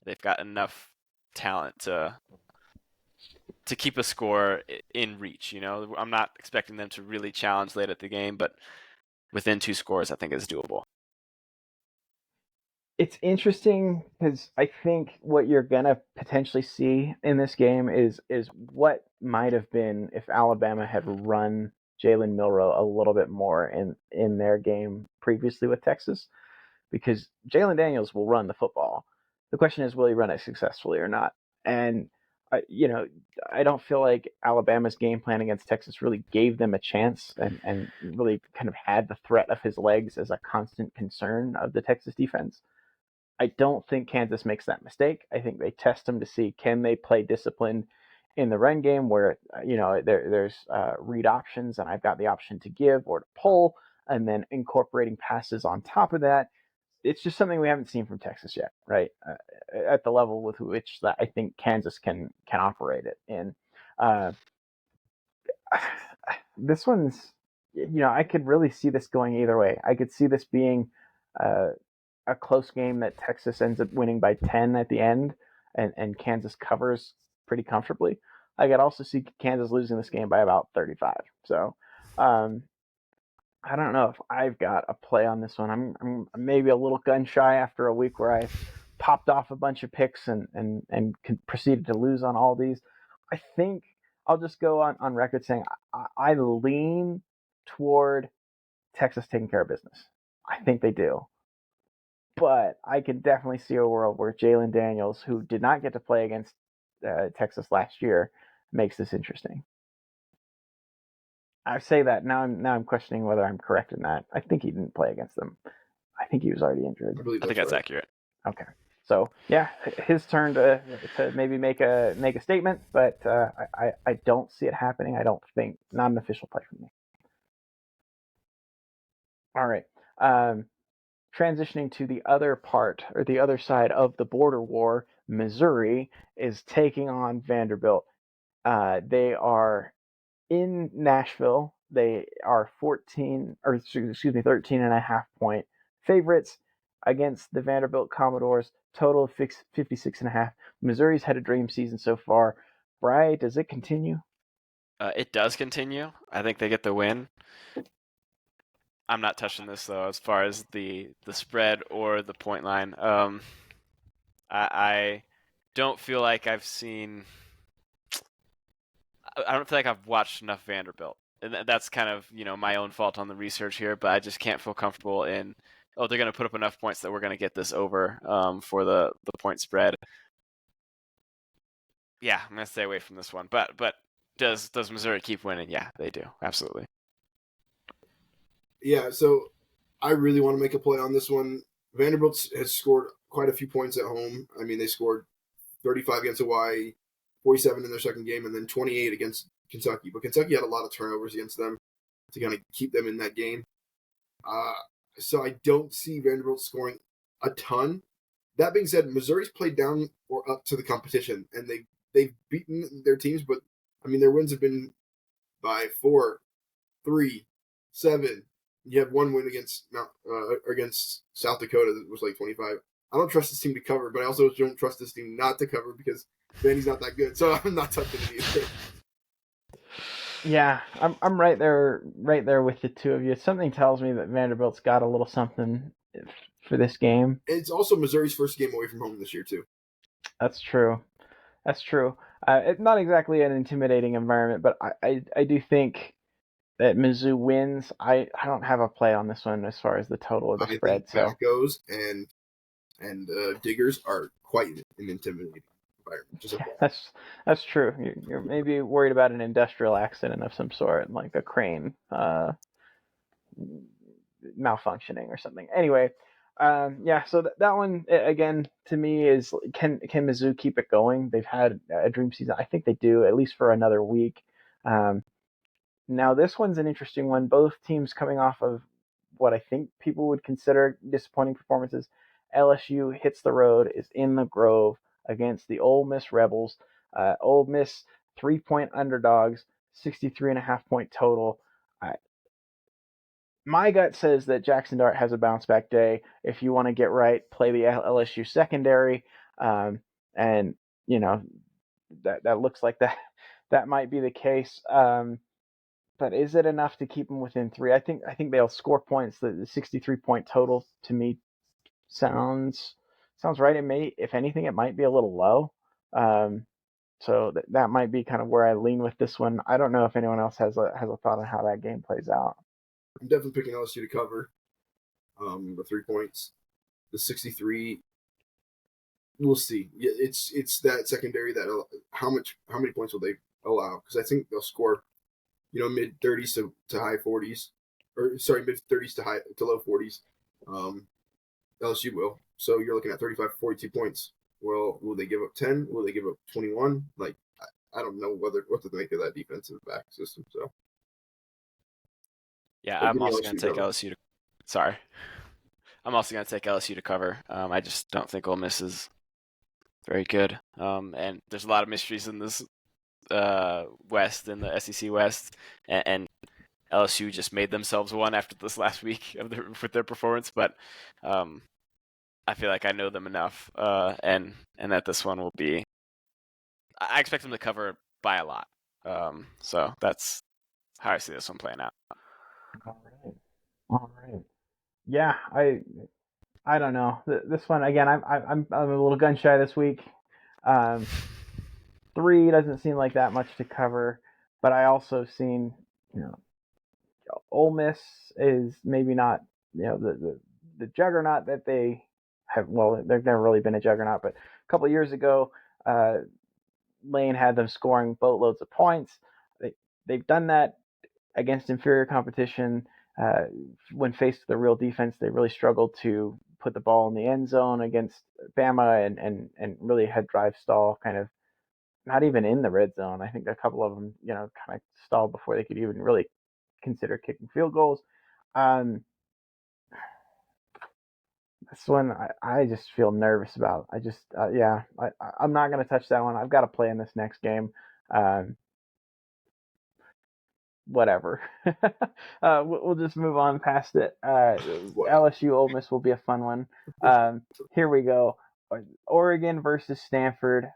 they've got enough talent to keep a score in reach. I'm not expecting them to really challenge late at the game, but within 2 scores, I think is doable. It's interesting because I think what you're gonna potentially see in this game is what might have been if Alabama had run Jalen Milroe a little bit more in their game previously with Texas, because Jalen Daniels will run the football. The question is, will he run it successfully or not? And I don't feel like Alabama's game plan against Texas really gave them a chance and really kind of had the threat of his legs as a constant concern of the Texas defense. I don't think Kansas makes that mistake. I think they test them to see can they play disciplined in the run game where there's read options and I've got the option to give or to pull, and then incorporating passes on top of that. It's just something we haven't seen from Texas yet, right? At the level with which that I think Kansas can operate it in. Uh, this one's, I could really see this going either way. I could see this being uh, a close game that Texas ends up winning by 10 at the end, and Kansas covers pretty comfortably. I could also see Kansas losing this game by about 35. So um, I don't know if I've got a play on this one. I'm maybe a little gun shy after a week where I popped off a bunch of picks and proceeded to lose on all these. I think I'll just go on record saying I lean toward Texas taking care of business. I think they do. But I can definitely see a world where Jalen Daniels, who did not get to play against Texas last year, makes this interesting. I say that now. I'm questioning whether I'm correct in that. I think he didn't play against them. I think he was already injured. I believe I think that's that's right. accurate. Okay, so yeah, his turn to maybe make a statement, but I don't see it happening. I don't think, not an official play for me. All right. Transitioning to the other part or the other side of the border war, Missouri is taking on Vanderbilt. They are in Nashville. They are 13 and a half point favorites against the Vanderbilt Commodores. Total of 56 and a half. Missouri's had a dream season so far. Bry, does it continue? It does continue. I think they get the win. I'm not touching this though, as far as the spread or the point line. I don't feel like I've seen. I don't feel like I've watched enough Vanderbilt, and that's kind of my own fault on the research here. But I just can't feel comfortable in. Oh, they're going to put up enough points that we're going to get this over for the point spread. Yeah, I'm going to stay away from this one. But does Missouri keep winning? Yeah, they do. Absolutely. Yeah, so I really want to make a play on this one. Vanderbilt has scored quite a few points at home. I mean, they scored 35 against Hawaii, 47 in their second game, and then 28 against Kentucky. But Kentucky had a lot of turnovers against them to kind of keep them in that game. So I don't see Vanderbilt scoring a ton. That being said, Missouri's played down or up to the competition, and they've beaten their teams. But I mean, their wins have been by 4, 3, 7. You have one win against South Dakota that was like 25. I don't trust this team to cover, but I also don't trust this team not to cover because Vandy's not that good. So I'm not touching it either. Yeah, I'm right there with the two of you. Something tells me that Vanderbilt's got a little something for this game. It's also Missouri's first game away from home this year too. That's true. That's true. It's not exactly an intimidating environment, but I do think that Mizzou wins. I don't have a play on this one as far as the total of the I spread. think So Backos and Diggers are quite an intimidating environment. Just that's true. You're maybe worried about an industrial accident of some sort, like a crane malfunctioning or something. Anyway, yeah. So that one again to me is can Mizzou keep it going? They've had a dream season. I think they do at least for another week. Um, Now this one's an interesting one. Both teams coming off of what I think people would consider disappointing performances. LSU hits the road, is in the Grove against the Ole Miss Rebels. Ole Miss 3-point underdogs, 63.5 point total. My gut says that Jackson Dart has a bounce back day. If you want to get right, play the LSU secondary, and you know that looks like that might be the case. But is it enough to keep them within 3? I think they'll score points. The 63 point total to me sounds right. It may, if anything, it might be a little low. Um, so that might be kind of where I lean with this one. I don't know if anyone else has a thought on how that game plays out. I'm definitely picking LSU to cover the 3 points. The 63, we'll see. It's that secondary that how many points will they allow? Because I think they'll score, mid 30s to high 40s, or sorry, mid 30s to low 40s. LSU will. So you're looking at 35, 42 points. Well, will they give up 10? Will they give up 21? Like, I don't know what to make of that defensive back system. So Yeah, but I'm give me also going LSU to take cover. LSU to. Sorry, I'm also going to take LSU to cover. I just don't think Ole Miss is very good. And there's a lot of mysteries in this West, in the SEC West, and LSU just made themselves one after this last week with their performance. But I feel like I know them enough, and that this one will be. I expect them to cover by a lot. So that's how I see this one playing out. All right. All right. Yeah, I don't know. This one again. I'm a little gun shy this week. Um, 3 doesn't seem like that much to cover, but I also seen Ole Miss is maybe not the juggernaut that they have. Well, they've never really been a juggernaut, but a couple of years ago, uh, Lane had them scoring boatloads of points. They've done that against inferior competition. Uh, when faced with a real defense, they really struggled to put the ball in the end zone against Bama, and really had drive stall, kind of not even in the red zone. I think a couple of them, kind of stalled before they could even really consider kicking field goals. Um, this one I just feel nervous about. I'm not going to touch that one. I've got to play in this next game. Um, Whatever. We'll just move on past it. Wow. LSU Ole Miss will be a fun one. Here we go. Oregon versus Stanford.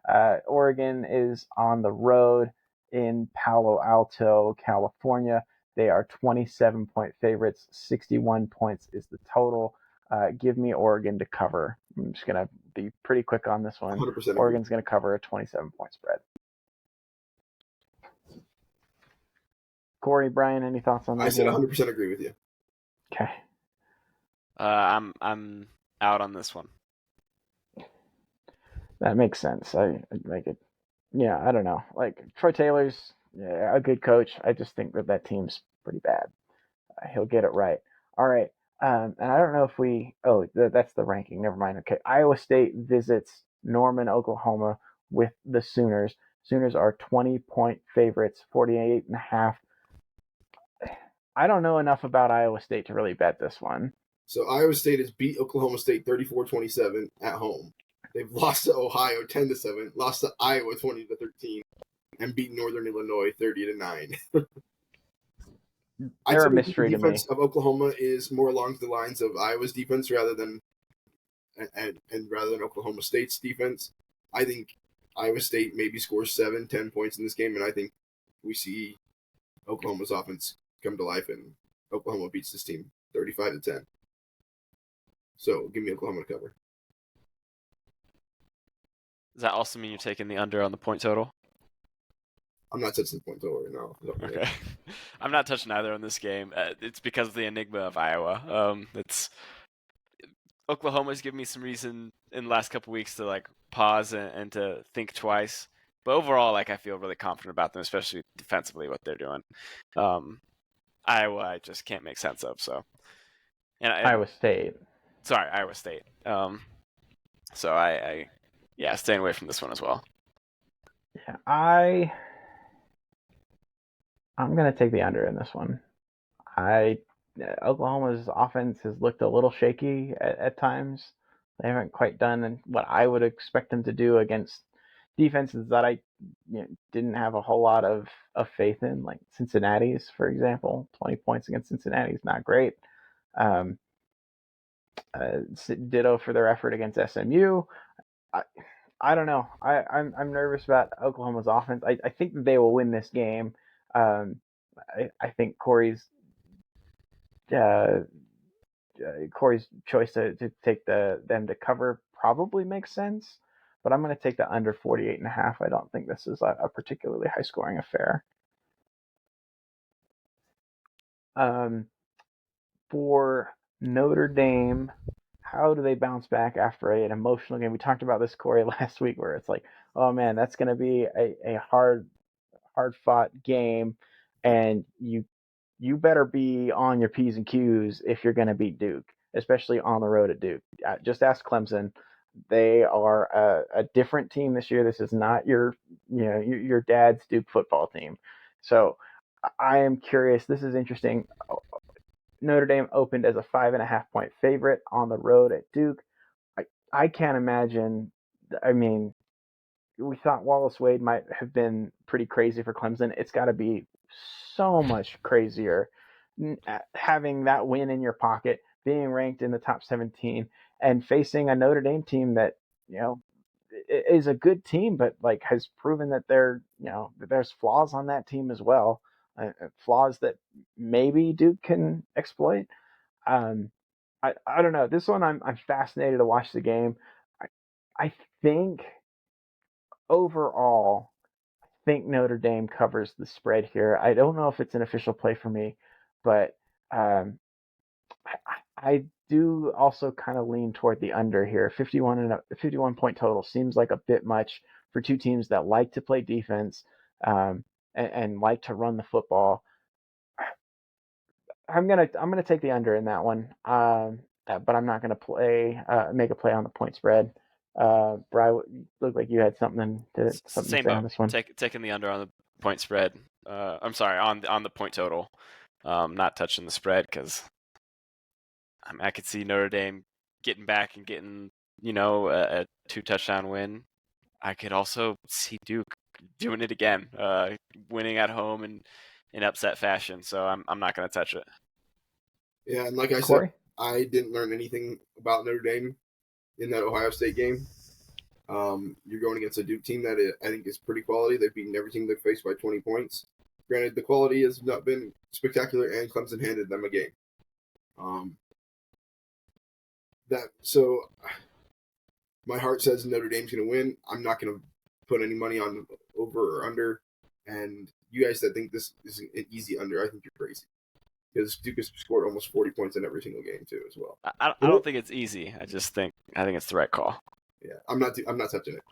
Oregon is on the road in Palo Alto, California. They are 27-point favorites. 61 points is the total. Give me Oregon to cover. I'm just going to be pretty quick on this one. 100% agree. Oregon's going to cover a 27-point spread. Corey, Brian, any thoughts on I that said game? 100% agree with you. Okay. I'm out on this one. That makes sense. I like it. Yeah, I don't know. Like Troy Taylor's a good coach. I just think that team's pretty bad. He'll get it right. All right. And I don't know if we. Oh, that's the ranking. Never mind. Okay. Iowa State visits Norman, Oklahoma with the Sooners. Sooners are 20-point favorites, 48.5. I don't know enough about Iowa State to really bet this one. So Iowa State has beat Oklahoma State 34-27 at home. They've lost to Ohio 10-7, lost to Iowa 20-13, and beat Northern Illinois 30-9. I They're a typically think the mystery to defense me. of Oklahoma is more along the lines of Iowa's defense rather than rather than Oklahoma State's defense. I think Iowa State maybe scores 7-10 points in this game, and I think we see Oklahoma's offense come to life, and Oklahoma beats this team 35-10. So give me Oklahoma to cover. Does that also mean you're taking the under on the point total? I'm not touching the point total right now. Okay. I'm not touching either on this game. It's because of the enigma of Iowa. It's Oklahoma's given me some reason in the last couple weeks to like pause and to think twice. But overall, like I feel really confident about them, especially defensively, what they're doing. Iowa, I just can't make sense of. So, and Iowa State. sorry, Iowa State. So yeah, staying away from this one as well. Yeah, I'm gonna take the under in this one. Oklahoma's offense has looked a little shaky at times. They haven't quite done what I would expect them to do against defenses that I didn't have a whole lot of faith in, like Cincinnati's, for example. 20 points against Cincinnati is not great. Um, ditto for their effort against SMU. I, I don't know. I'm nervous about Oklahoma's offense. I think that they will win this game. Um, I think uh, Corey's choice to take them to cover probably makes sense, but I'm going to take the under 48.5. I don't think this is a particularly high scoring affair. Um, for Notre Dame, how do they bounce back after an emotional game? We talked about this, Corey, last week, where it's like, oh man, that's going to be a hard fought game, and you better be on your P's and Q's if you're going to beat Duke, especially on the road at Duke. Just ask Clemson. They are a different team this year. This is not your dad's Duke football team. So I am curious. This is interesting. Notre Dame opened as a 5.5 point favorite on the road at Duke. I can't imagine. I mean, we thought Wallace Wade might have been pretty crazy for Clemson. It's got to be so much crazier having that win in your pocket, being ranked in the top 17, and facing a Notre Dame team that is a good team, but like has proven that there's flaws on that team as well, flaws that maybe Duke can exploit. Um, I don't know. This one I'm fascinated to watch the game. I, I think overall, I think Notre Dame covers the spread here. I don't know if it's an official play for me, but um, I do also kind of lean toward the under here. 51 point total seems like a bit much for two teams that like to play defense and like to run the football. I'm gonna take the under in that one, but I'm not gonna make a play on the point spread. Bri, looked like you had something to Same say on boat. this one. Taking the under on the point spread. I'm sorry, on the point total. Not touching the spread because I could see Notre Dame getting back and getting a 2 touchdown win. I could also see Duke doing it again, winning at home in upset fashion. So I'm not going to touch it. Yeah, and like I said, Corey? I didn't learn anything about Notre Dame in that Ohio State game. You're going against a Duke team that I think is pretty quality. They've beaten every team they've faced by 20 points. Granted, the quality has not been spectacular, and Clemson handed them a game. So my heart says Notre Dame's going to win. I'm not going to put any money on over or under. And you guys that think this is an easy under, I think you're crazy. Because Duke has scored almost 40 points in every single game too, as well. I don't think it's easy. I think it's the right call. Yeah, I'm not touching it.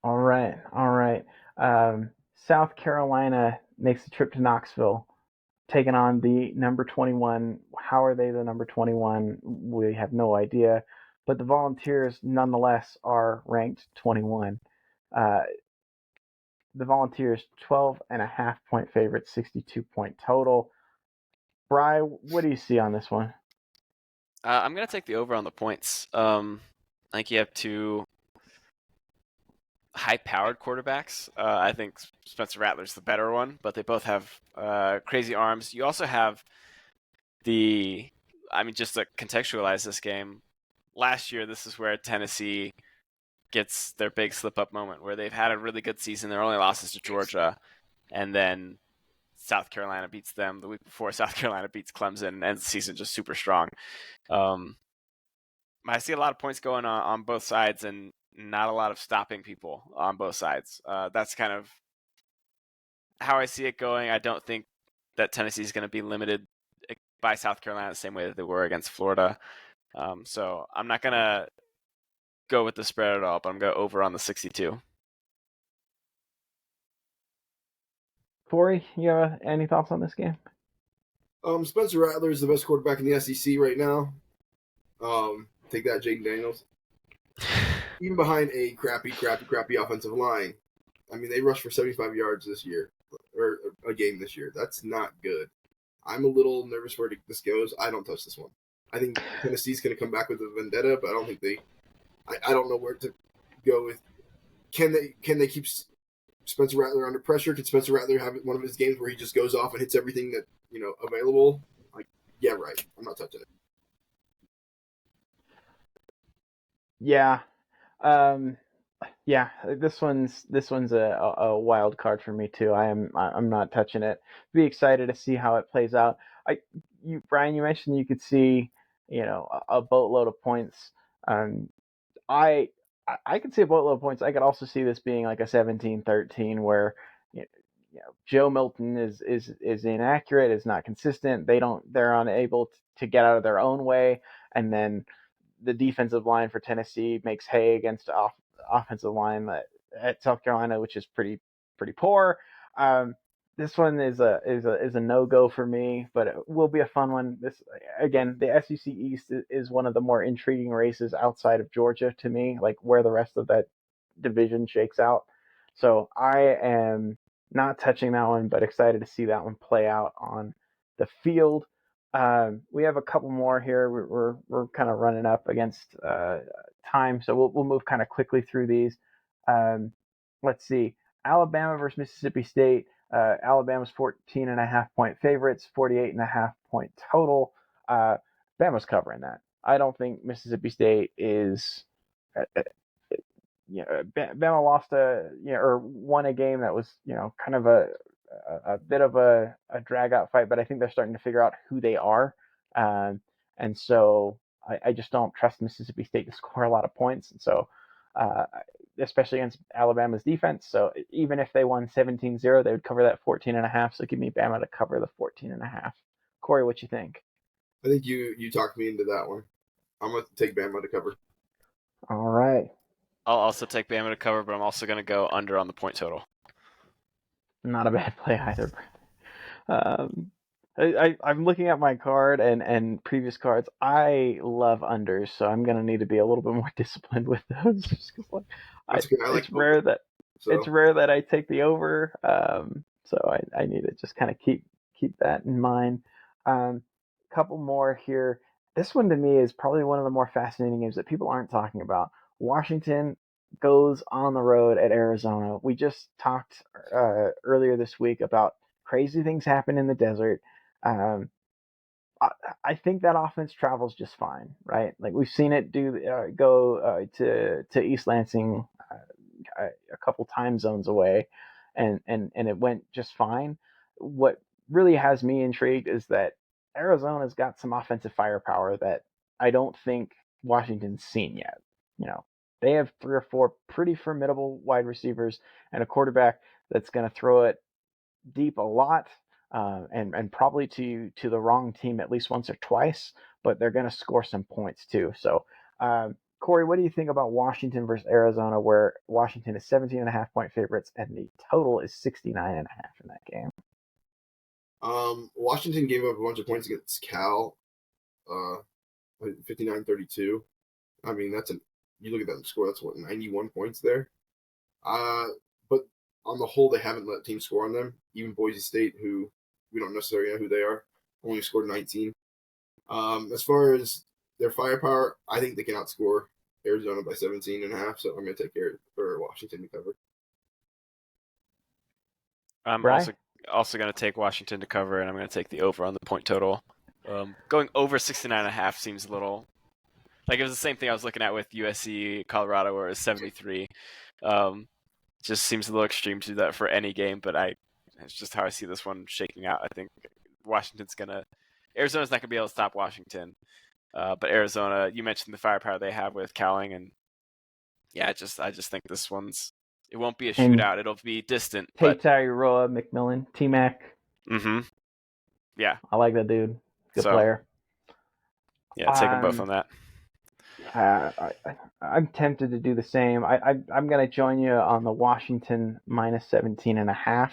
All right. South Carolina makes the trip to Knoxville, taking on the number 21. How are they the number 21? We have no idea. But the Volunteers, nonetheless, are ranked 21. The Volunteers, 12.5 point favorite, 62 point total. Bry, what do you see on this one? I'm going to take the over on the points. I think you have two high-powered quarterbacks. I think Spencer Rattler's the better one, but they both have crazy arms. You also have just to contextualize this game, last year this is where Tennessee gets their big slip-up moment, where they've had a really good season. Their only losses to Georgia, and then South Carolina beats them the week before. South Carolina beats Clemson, and the season just super strong. I see a lot of points going on both sides, and not a lot of stopping people on both sides. That's kind of how I see it going. I don't think that Tennessee is going to be limited by South Carolina the same way that they were against Florida. So I'm not going to go with the spread at all, but I'm going to go over on the 62. Corey, you have any thoughts on this game? Spencer Rattler is the best quarterback in the SEC right now. Take that, Jaden Daniels. Even behind a crappy offensive line. I mean, they rushed for 75 yards this year, or a game this year. That's not good. I'm a little nervous where this goes. I don't touch this one. I think Tennessee's going to come back with a vendetta, but I don't think I don't know where to go with can they keep Spencer Rattler under pressure? Can Spencer Rattler have one of his games where he just goes off and hits everything that available? Like, yeah, right. I'm not touching it. Yeah. Yeah, this one's a wild card for me too. I'm not touching it. Be excited to see how it plays out. Brian, you mentioned you could see a boatload of points. Um, I I could see a boatload of points. I could also see this being like a 17-13 where Joe Milton is inaccurate, is not consistent. They're unable to get out of their own way, and then the defensive line for Tennessee makes hay against offensive line at South Carolina, which is pretty poor. Um, this one is a no go for me, but it will be a fun one. This again, the SEC East is one of the more intriguing races outside of Georgia to me, like where the rest of that division shakes out. So I am not touching that one, but excited to see that one play out on the field. We have a couple more here. We're kind of running up against time, so we'll move kind of quickly through these. Um, let's see. Alabama versus Mississippi State. Alabama's 14.5 point favorites, 48.5 point total. Bama's covering that. I don't think Mississippi State is. Bama lost or won a game that was kind of a bit of a drag out fight, but I think they're starting to figure out who they are, and so I just don't trust Mississippi State to score a lot of points, and so uh, especially against Alabama's defense. So even if they won 17-0, they would cover that 14.5. So give me Bama to cover the 14.5. Corey, what you think? I think you talked me into that one. I'm going to take Bama to cover. All right. I'll also take Bama to cover, but I'm also going to go under on the point total. Not a bad play either. Um, I'm looking at my card and previous cards. I love unders, so I'm gonna need to be a little bit more disciplined with those. Just 'cause, like, That's good. I like it's rare that so. it's rare that I take the over. So I need to just kind of keep that in mind. Couple more here. This one to me is probably one of the more fascinating games that people aren't talking about. Washington goes on the road at Arizona. We just talked earlier this week about crazy things happen in the desert. Um, I think that offense travels just fine, right? Like we've seen it go to East Lansing a couple time zones away, and it went just fine. What really has me intrigued is that Arizona's got some offensive firepower that I don't think Washington's seen yet. You know, they have 3 or 4 pretty formidable wide receivers and a quarterback that's going to throw it deep a lot, and probably to the wrong team at least once or twice, but they're going to score some points too. So, Corey, what do you think about Washington versus Arizona, where Washington is 17.5 point favorites and the total is 69.5 in that game? Washington gave up a bunch of points against Cal, 59-32. I mean, you look at that score, that's 91 points there. But on the whole, they haven't let teams score on them. Even Boise State, who we don't necessarily know who they are, only scored 19. As far as their firepower, I think they can outscore Arizona by 17.5. So I'm going to take Washington to cover. I'm Right? also going to take Washington to cover, and I'm going to take the over on the point total. Going over 69.5 seems a little like it was the same thing I was looking at with USC Colorado, where it was 73. Just seems a little extreme to do that for any game, but it's just how I see this one shaking out. I think Arizona's not going to be able to stop Washington, but Arizona, you mentioned the firepower they have with Cowling, and yeah, I just think it won't be a And shootout. It'll be distant, Tate but Roa, McMillan, T Mac. Yeah. I like that dude. Good So player. yeah, take them both Um, on that. I'm tempted to do the same. I'm going to join you on the Washington minus 17.5.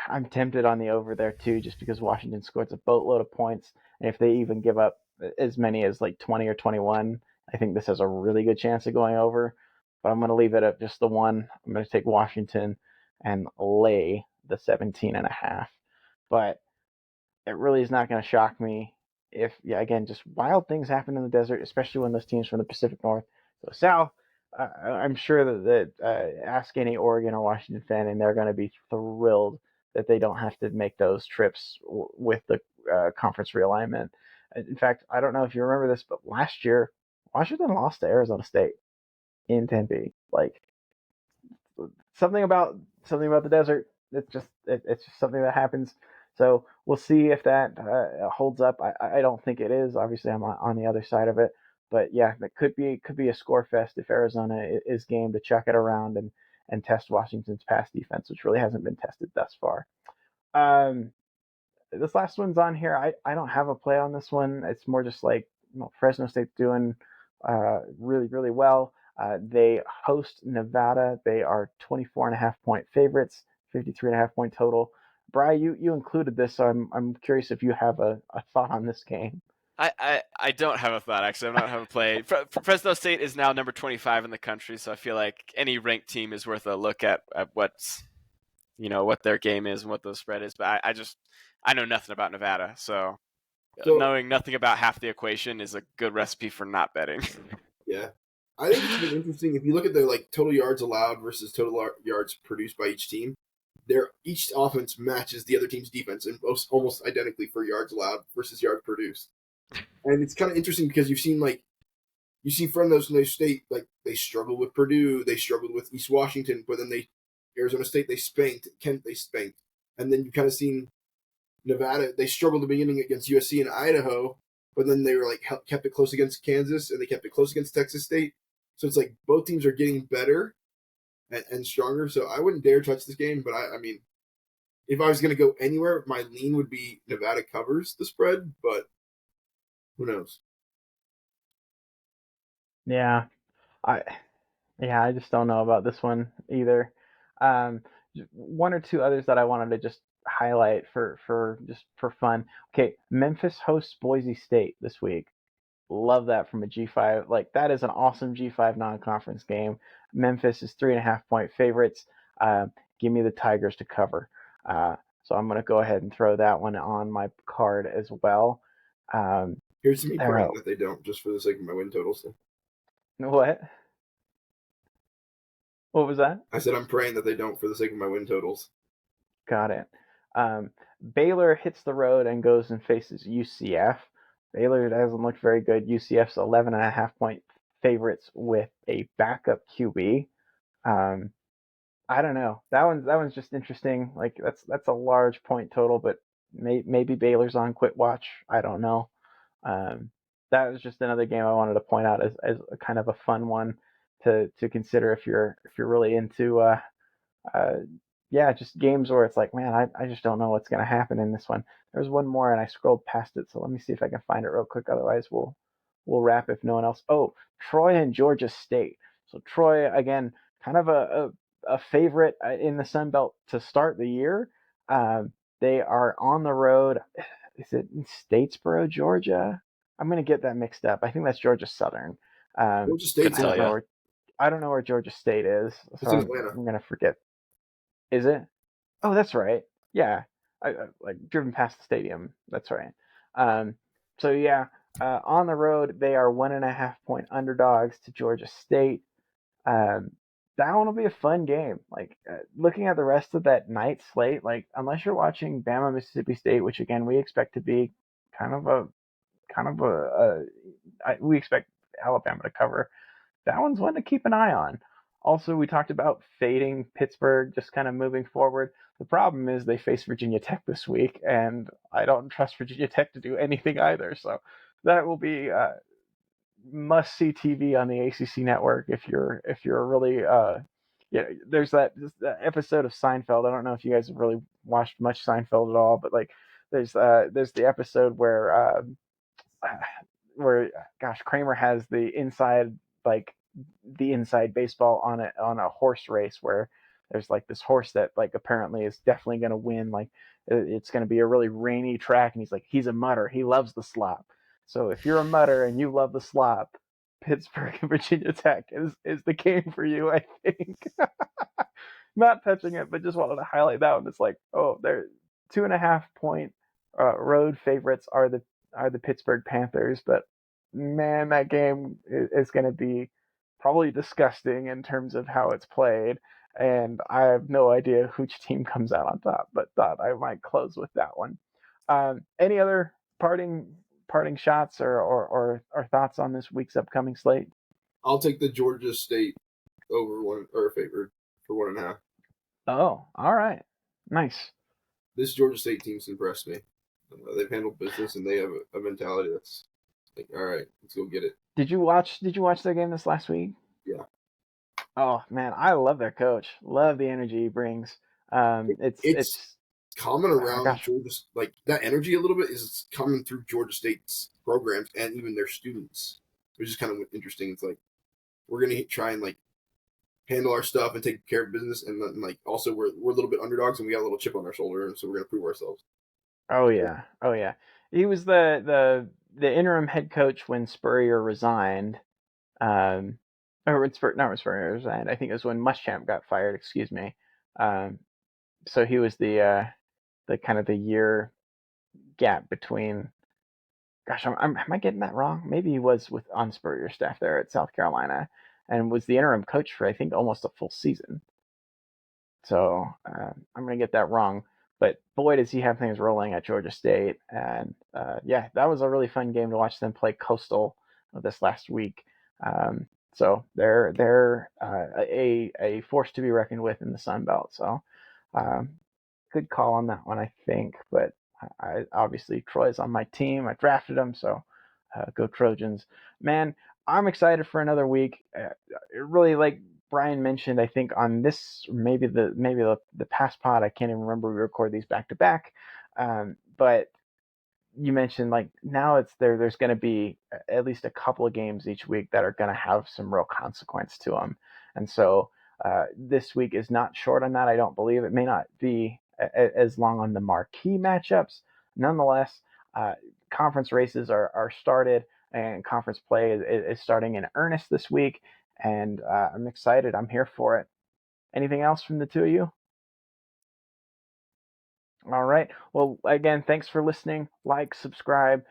I'm tempted on the over there too, just because Washington scores a boatload of points, and if they even give up as many as like 20 or 21, I think this has a really good chance of going over. But I'm going to leave it at just the one. I'm going to take Washington and lay the 17.5. But it really is not going to shock me if, yeah, again, just wild things happen in the desert, especially when those teams from the Pacific North go south. I'm sure that ask any Oregon or Washington fan, and they're going to be thrilled that they don't have to make those trips with the conference realignment. In fact, I don't know if you remember this, but last year Washington lost to Arizona State in Tempe. Like something about the desert. It's just something that happens. So we'll see if that holds up. I don't think it is. Obviously, I'm on the other side of it. But yeah, it could be a score fest if Arizona is game to chuck it around and test Washington's pass defense, which really hasn't been tested thus far. Um, this last one's on here. I don't have a play on this one. It's more just like Fresno State's doing really, really well. They host Nevada. They are 24.5 point favorites, 53.5 point total. Bry, you included this, so I'm curious if you have a thought on this game. I don't have a thought actually. I don't have a play. Fresno State is now number 25 in the country, so I feel like any ranked team is worth a look at what's what their game is and what the spread is. But I know nothing about Nevada, so So knowing nothing about half the equation is a good recipe for not betting. yeah, I think it's been interesting if you look at the like total yards allowed versus total yards produced by each team. Each offense matches the other team's defense and almost identically for yards allowed versus yards produced. And it's kind of interesting because you see Fresno State like they struggled with Purdue, they struggled with East Washington, but then Arizona State they spanked, Kent they spanked, and then you kind of seen Nevada they struggled at the beginning against USC and Idaho, but then they were like kept it close against Kansas and they kept it close against Texas State. So it's like both teams are getting better and stronger. So I wouldn't dare touch this game, but I mean, if I was going to go anywhere, my lean would be Nevada covers the spread, but who knows? Yeah, I I just don't know about this one either. Um, one or two others that I wanted to just highlight for just for fun. Okay, Memphis hosts Boise State this week. Love that from a G5. Like that is an awesome G5 non-conference game. Memphis is 3.5 point favorites. Give me the Tigers to cover. So I'm going to go ahead and throw that one on my card as well. Here's me Uh, praying that they don't, just for the sake of my win totals. what? What was that? I said I'm praying that they don't for the sake of my win totals. Got it. Baylor hits the road and goes and faces UCF. Baylor doesn't look very good. UCF's 11.5 point favorites with a backup QB. Um, I don't know. That one's just interesting. Like that's a large point total, but maybe Baylor's on quit watch. I don't know. Um, that was just another game I wanted to point out as a kind of a fun one to consider if you're really into uh, yeah, just games where it's like, man, I just don't know what's going to happen in this one. There's one more, and I scrolled past it, so let me see if I can find it real quick. Otherwise, we'll wrap if no one else. Oh, Troy and Georgia State. So Troy again, kind of a favorite in the Sun Belt to start the year. They are on the road. Is it in Statesboro, Georgia? I'm gonna get that mixed up. I think that's Georgia Southern. Georgia Couldn't State's I tell don't in know you. where Georgia State is, so it's in Atlanta. I'm gonna forget. Is it? Oh, that's right. Yeah, I like driven past the stadium. That's right. Um, so yeah, on the road they are 1.5 point underdogs to Georgia State. Um, that one will be a fun game. Like looking at the rest of that night slate, like unless you're watching Bama Mississippi State, which again we expect to be kind of a we expect Alabama to cover. That one's one to keep an eye on. Also, we talked about fading Pittsburgh, just kind of moving forward. The problem is they face Virginia Tech this week, and I don't trust Virginia Tech to do anything either. So that will be must see TV on the ACC network if you're really yeah. There's that episode of Seinfeld. I don't know if you guys have really watched much Seinfeld at all, but like there's the episode where gosh Kramer has like the inside baseball on a horse race where there's like this horse that like apparently is definitely going to win, like it's going to be a really rainy track, and he's a mutter, he loves the slop. So if you're a mutter and you love the slop, Pittsburgh and Virginia Tech is the game for you, I think. Not touching it, but just wanted to highlight that one. It's like, oh, they're 2.5 point road favorites are the Pittsburgh Panthers, but man, that game is going to be probably disgusting in terms of how it's played. And I have no idea which team comes out on top, but thought I might close with that one. Any other parting shots or thoughts on this week's upcoming slate? I'll take the Georgia State over one or favored for 1.5. Oh, all right, nice. This Georgia State team's impressed me. They've handled business and they have a mentality that's like, all right, let's go get it. Did you watch their game this last week? Yeah. Oh man, I love their coach. Love the energy he brings. It's It's common around gosh. Georgia, like that energy a little bit is coming through Georgia State's programs and even their students, which is kind of interesting. It's like we're gonna try and like handle our stuff and take care of business, and then like also we're a little bit underdogs and we got a little chip on our shoulder, and so we're gonna prove ourselves. Oh yeah. Oh yeah. He was the interim head coach when Spurrier resigned. Um, or when not when Spurrier resigned. I think it was when Muschamp got fired. Excuse me. Um, so he was the kind of the year gap between. Gosh, am I getting that wrong? Maybe he was with on Spurrier's staff there at South Carolina, and was the interim coach for I think almost a full season. So I'm going to get that wrong. But boy, does he have things rolling at Georgia State. And yeah, that was a really fun game to watch them play Coastal this last week. So they're a force to be reckoned with in the Sun Belt. So um, good call on that one, I think. But obviously Troy's on my team. I drafted him, so go Trojans, man. I'm excited for another week. Really, like Brian mentioned, I think on this maybe the past pod, I can't even remember. We record these back to back, but you mentioned like now it's there's going to be at least a couple of games each week that are going to have some real consequence to them, and so this week is not short on that. I don't believe it may not be as long on the marquee matchups. Nonetheless, uh, conference races are started and conference play is starting in earnest this week, and I'm excited. I'm here for it. Anything else from the two of you? All right. Well, again, thanks for listening. Like, subscribe,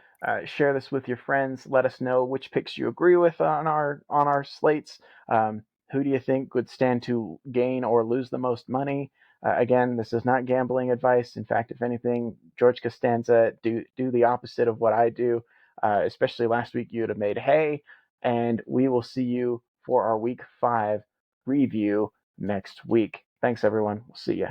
share this with your friends. Let us know which picks you agree with on our slates. Who do you think would stand to gain or lose the most money? Again, this is not gambling advice. In fact, if anything, George Costanza do the opposite of what I do. Especially last week, you would have made hay. And we will see you for our Week 5 review next week. Thanks, everyone. We'll see you.